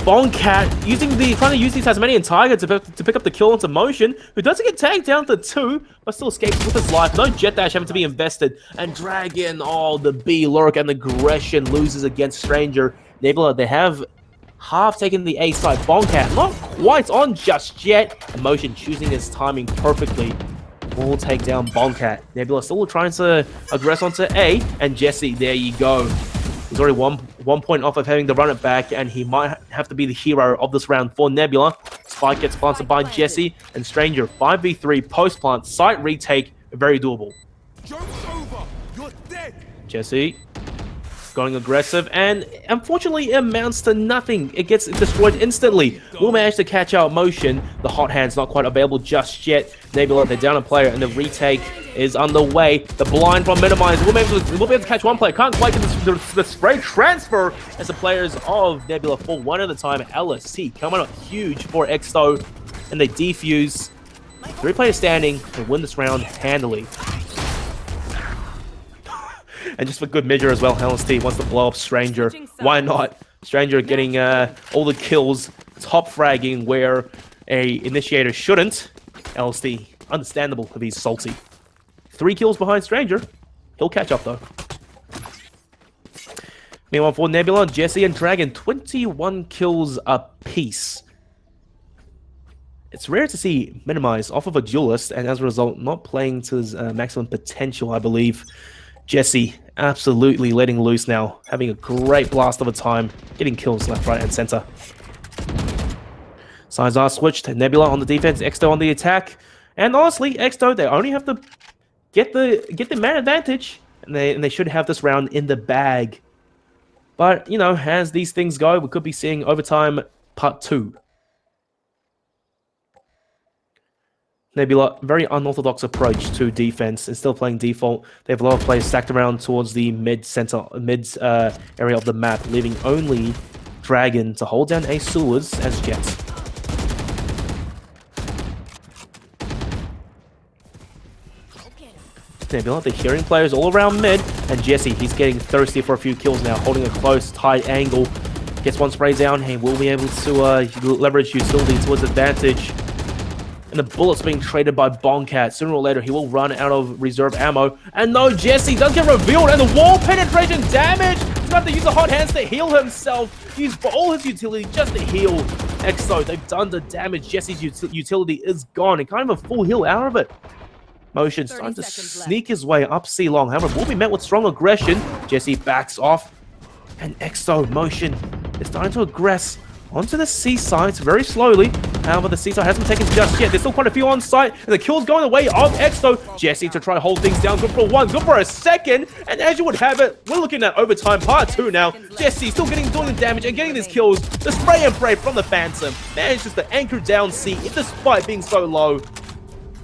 Bonkat trying to use the Tasmanian Tiger to pick up the kill into Motion, who doesn't get tagged down to 2, but still escapes with his life. No jet dash having to be invested. And Dragon, the B lurk and aggression loses against Stranger. Nebula, they have half taken the A side. Bonkat not quite on just yet. Motion choosing his timing perfectly. Will take down Bonkat. Nebula still trying to aggress onto A, and Jesse, there you go. He's already one point off of having to run it back, and he might have to be the hero of this round for Nebula. Spike gets planted by Jesse, and Stranger 5v3 post plant site retake, very doable. Jesse going aggressive, and unfortunately it amounts to nothing. It gets destroyed instantly. We'll manage to catch out Motion. The hot hand's not quite available just yet. Nebula, they're down a player, and the retake is underway. The blind from Minimize. We'll be able to catch one player. Can't quite get the spray transfer as the players of Nebula fall one at a time. LST coming up huge for Exto, and they defuse. 3 players standing to win this round handily. And just for good measure as well, LST wants to blow up Stranger. Why not? Stranger getting all the kills, top fragging where a initiator shouldn't. LST, understandable if he's salty. 3 kills behind Stranger. He'll catch up though. Meanwhile for Nebula, Jesse and Dragon, 21 kills apiece. It's rare to see Minimize off of a duelist, and as a result, not playing to his maximum potential, I believe. Jesse absolutely letting loose now, having a great blast of a time, getting kills left, right, and center. Sides are switched. Nebula on the defense, Exto on the attack, and honestly, Exto, they only have to get the man advantage, and they should have this round in the bag. But you know, as these things go, we could be seeing overtime part 2. Nebula, very unorthodox approach to defense, and still playing default. They have a lot of players stacked around towards the mid area of the map, leaving only Dragon to hold down a sewers as Jets. Nebula, the hearing players all around mid, and Jesse, he's getting thirsty for a few kills now, holding a close, tight angle. Gets one spray down, he will be able to leverage utility to his advantage. And the bullet's being traded by Bonkat. Sooner or later, he will run out of reserve ammo. And no, Jesse does get revealed, and the wall penetration damage! He's going to have to use the hot hands to heal himself. Use all his utility just to heal. Exsto, they've done the damage. Jesse's utility is gone, and kind of a full heal out of it. Motion starting to sneak his way up C long. However, will be met with strong aggression. Jesse backs off. And Exsto, Motion is starting to aggress onto the C sides very slowly. However, the C side hasn't been taken just yet. There's still quite a few on site. And the kill's going the way of Exsto. Jesse to try to hold things down. Good for one, good for a second. And as you would have it, we're looking at overtime part 2 now. Jesse still doing the damage and getting these kills. The spray and pray from the Phantom manages to anchor down C despite being so low.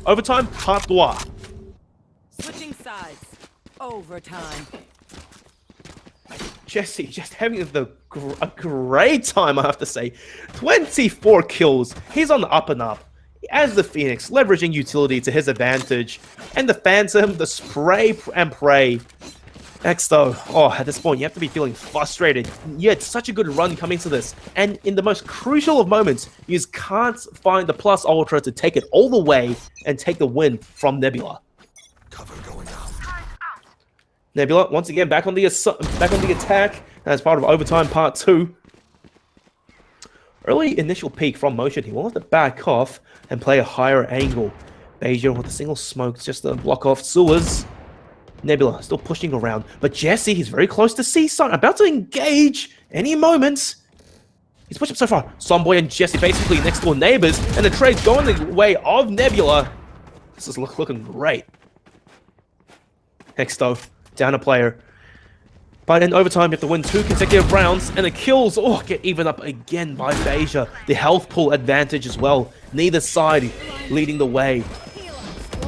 Overtime part 3. Switching sides. Overtime. Jesse just having a great time, I have to say. 24 kills. He's on the up and up. As the Phoenix, leveraging utility to his advantage. And the Phantom, the spray and pray. Exsto, at this point, you have to be feeling frustrated. You had such a good run coming to this. And in the most crucial of moments, you just can't find the plus ultra to take it all the way and take the win from Nebula. Cover going out. Nebula, once again, back on the attack as part of overtime part 2. Early initial peak from Motion. He will have to back off and play a higher angle. Beja with a single smoke just to block off sewers. Nebula still pushing around, but Jesse, he's very close to C-side, about to engage any moment. He's pushed up so far. Somboy and Jesse basically next door neighbors, and the trade's going the way of Nebula. This is looking great. Exsto, down a player. But in overtime, you have to win 2 consecutive rounds, and the kills get even up again by Beja. The health pool advantage as well. Neither side leading the way.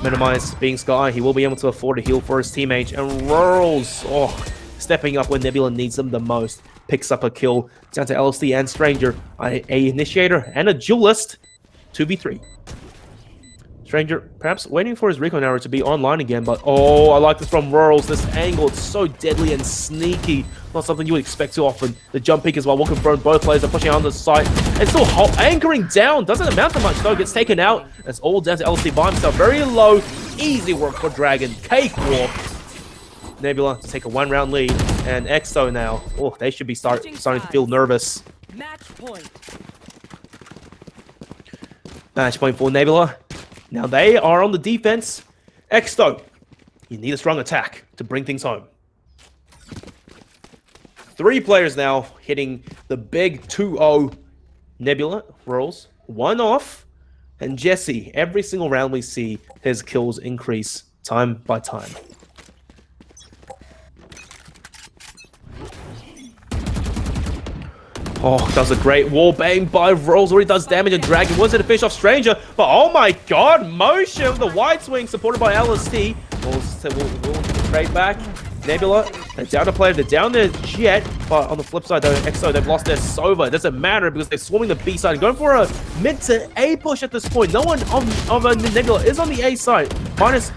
Minimize being Sky, he will be able to afford to heal for his teammate. And Rolls, stepping up when Nebula needs them the most. Picks up a kill down to LSD and Stranger. A initiator and a duelist. 2v3. Stranger perhaps waiting for his recon arrow to be online again, but I like this from Rolls. This angle, it's so deadly and sneaky. Not something you would expect too often. The jump peek as well, will confirm both players are pushing on the site. And still anchoring down. Doesn't amount to much though. Gets taken out. It's all down to LC by himself. Very low. Easy work for Dragon. Cakewalk. Nebula to take a 1-round lead. And Exsto now. They should be starting to feel nervous. Match point. Match point for Nebula. Now they are on the defense. Exsto, you need a strong attack to bring things home. 3 players now hitting the big 2-0. Nebula rolls 1 off. And Jesse, every single round we see his kills increase time by time. Does a great wall bang by Rolls. Already does damage, and Dragon was it to finish off Stranger. But oh my god, Motion with the wide swing supported by LST. We'll trade back. Nebula, they're down to player, they're down their Jet. But on the flip side though, Exsto, they've lost their Sova. It doesn't matter because they're swarming the B side. Going for a mid to A push at this point. No one of Nebula is on the A side.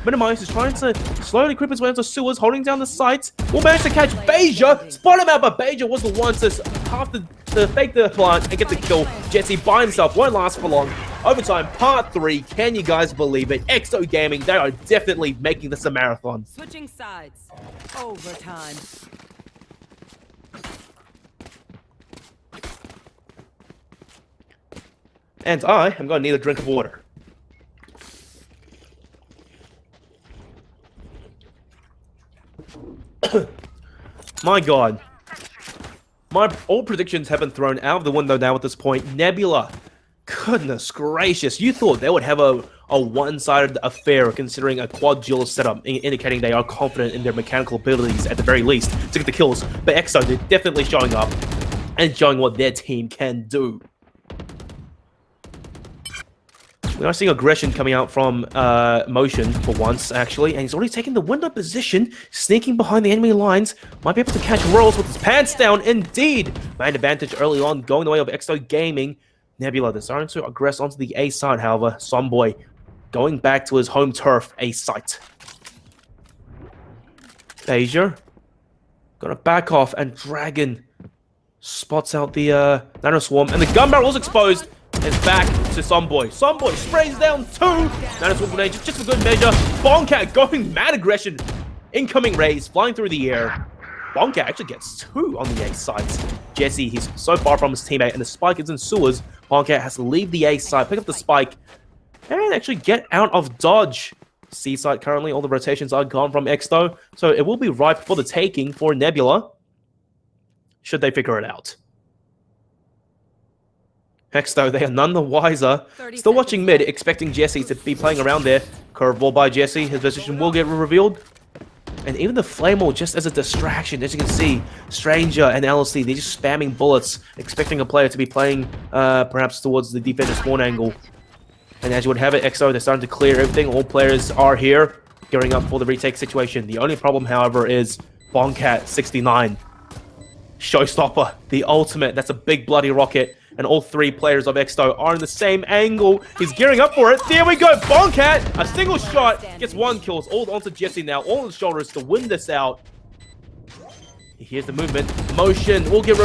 Minimize is trying to slowly creep his way into sewers, holding down the sights. Will manage to catch Beja. Spot him out, but Beja was the one to have to fake the plant and get the kill. Jesse by himself won't last for long. Overtime part 3. Can you guys believe it? Exsto Gaming, they are definitely making this a marathon. Switching sides. Overtime. And I am going to need a drink of water. My god. All predictions have been thrown out of the window now at this point. Nebula. Goodness gracious. You thought they would have a one-sided affair considering a quad duelist setup, indicating they are confident in their mechanical abilities at the very least to get the kills. But Exsto, they're definitely showing up and showing what their team can do. We are seeing aggression coming out from Motion for once, actually, and he's already taken the window position, sneaking behind the enemy lines. Might be able to catch Rolls with his pants down, indeed! Man advantage early on, going the way of Exsto Gaming. Nebula, they're starting to aggress onto the A side, however. Somboy going back to his home turf, A site. Beja gonna back off, and Dragon spots out the Nano Swarm, and the gun barrel was exposed. It's back to Somboy. Somboy sprays down 2. Nano Swarm grenade just for good measure. Bonkat going mad aggression. Incoming rays flying through the air. Bonkat actually gets 2 on the A site. Jesse, he's so far from his teammate, and the spike is in sewers. Bonkat has to leave the A site, pick up the spike, and actually get out of dodge. C site currently, all the rotations are gone from Exsto, so it will be ripe for the taking for Nebula, should they figure it out. Exsto, they are none the wiser. Still watching mid, expecting Jesse to be playing around there. Curveball by Jesse, his position will get revealed. And even the Flamewall just as a distraction. As you can see, Stranger and LSD, they're just spamming bullets, expecting a player to be playing perhaps towards the defensive spawn angle. And as you would have it, Exo, they're starting to clear everything. All players are here, gearing up for the retake situation. The only problem, however, is Bonkat 69. Showstopper, the ultimate. That's a big bloody rocket. And all 3 players of Exto are in the same angle. He's gearing up for it. There we go. Bonkat, a single shot, gets 1 kill. It's all onto Jesse now. All on his shoulders to win this out. Here's the movement. Motion will get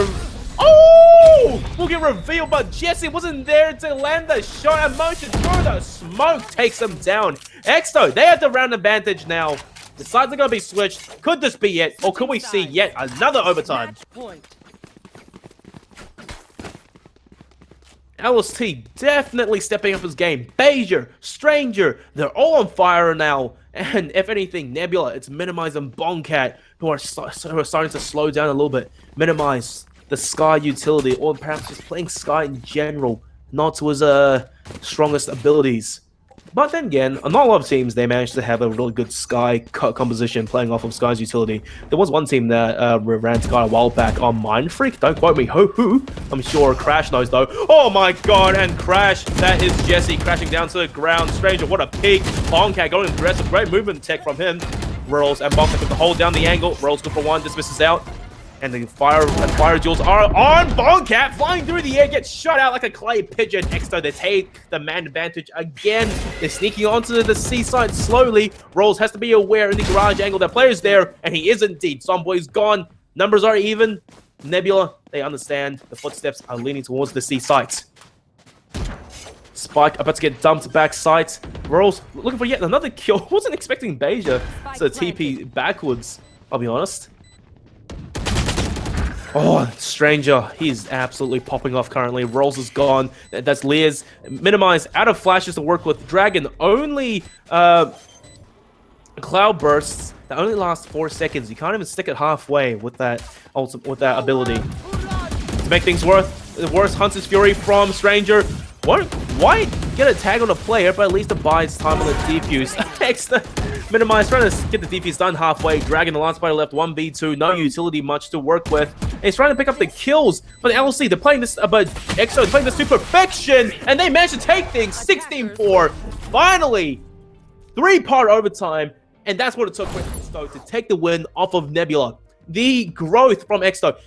we'll get revealed, but Jesse wasn't there to land the shot. And Motion through the smoke takes him down. Exto, they have the round advantage now. The sides are going to be switched. Could this be it? Or could we see yet another overtime? LST definitely stepping up his game. Beja, Stranger, they're all on fire now. And if anything, Nebula, it's minimizing Bonkat, who are starting to slow down a little bit. Minimize the Sky utility, or perhaps just playing Sky in general, not to his strongest abilities. But then again, not a lot of teams, they managed to have a really good Sky composition playing off of Sky's utility. There was one team that ran Sky a while back on Mind Freak. Don't quote me, who? I'm sure Crash knows though. Oh my god, and Crash, that is Jesse crashing down to the ground. Stranger, what a peek. Bonkat going aggressive, great movement tech from him. Rolls and Bonkat with the hold down the angle. Rolls good for 1, dismisses out. And the fire jewels are on. Bonkat flying through the air, gets shot out like a clay pigeon. Exto, they take the man advantage again. They're sneaking onto the seaside slowly. Rolls has to be aware in the garage angle that player's there, and he is indeed. Someboy's gone. Numbers are even. Nebula, they understand. The footsteps are leaning towards the seaside. Spike about to get dumped back sight. Rolls looking for yet another kill. Wasn't expecting Beja to TP backwards, I'll be honest. Oh, Stranger, he's absolutely popping off currently. Rolls is gone. That's Lear's. Minimize, out of flashes to work with. Dragon, only cloud bursts that only last 4 seconds. You can't even stick it halfway with that ability. To make things worse, Hunter's Fury from Stranger. Why get a tag on a player, but at least it buys time on the defuse. Extra minimize, trying to get the defuse done halfway. Dragon, the last player left 1v2, no utility much to work with. And he's trying to pick up the kills, but LC, they're playing this, but Exo, they're playing this to perfection, and they managed to take things 16-4. Finally, 3-part overtime, and that's what it took for Exto to take the win off of Nebula. The growth from Exto,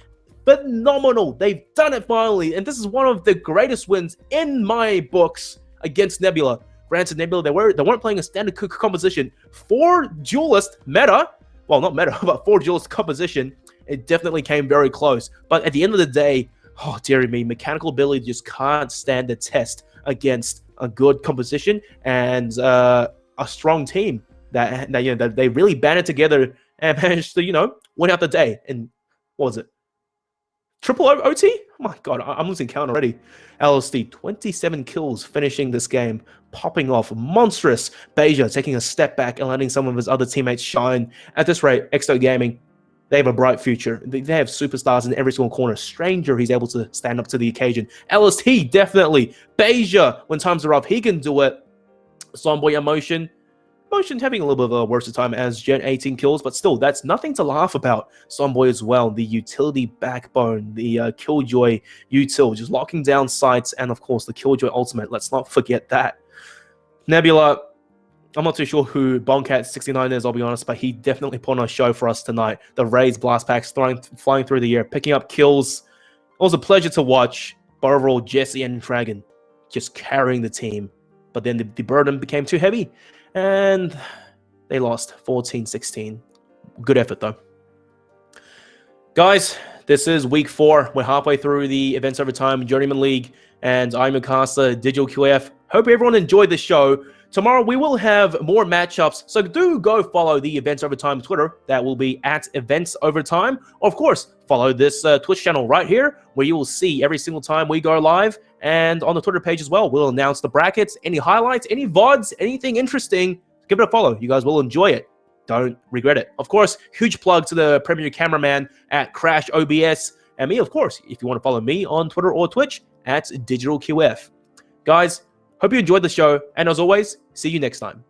phenomenal. They've done it finally, and this is one of the greatest wins in my books against Nebula. Granted, Nebula, they weren't playing a standard composition. 4 duelist meta, well, not meta, but 4 duelist composition. It definitely came very close. But at the end of the day, oh dearie me, mechanical ability just can't stand the test against a good composition and a strong team that they really banded together and managed to win out the day. And what was it? Triple OT? Oh my god, I'm losing count already. LSD, 27 kills finishing this game, popping off. Monstrous. Beja taking a step back and letting some of his other teammates shine. At this rate, Exto Gaming, they have a bright future. They have superstars in every single corner. Stranger, he's able to stand up to the occasion. LST, definitely. Beja, when times are up, he can do it. Somboy Emotion having a little bit of a worse time as Gen 18 kills, but still, that's nothing to laugh about. Somboy as well, the utility backbone, the Killjoy util, just locking down sites, and of course, the Killjoy ultimate. Let's not forget that. Nebula, I'm not too sure who Bonkat 69 is, I'll be honest, but he definitely put on a show for us tonight. The Rays blast packs flying through the air, picking up kills. It was a pleasure to watch. But overall, Jesse and Dragon just carrying the team. But then the burden became too heavy, and they lost 14-16. Good effort, though. Guys, this is week 4. We're halfway through the Events Overtime Journeyman League, and I'm your caster, Digital QF. Hope everyone enjoyed the show. Tomorrow, we will have more matchups, so do go follow the Events Overtime Twitter. That will be at Events Overtime. Of course, follow this Twitch channel right here, where you will see every single time we go live, and on the Twitter page as well. We'll announce the brackets, any highlights, any VODs, anything interesting. Give it a follow. You guys will enjoy it. Don't regret it. Of course, huge plug to the premier cameraman at Crash OBS, and me, of course, if you want to follow me on Twitter or Twitch, at Digital QF. Guys, hope you enjoyed the show, and as always, see you next time.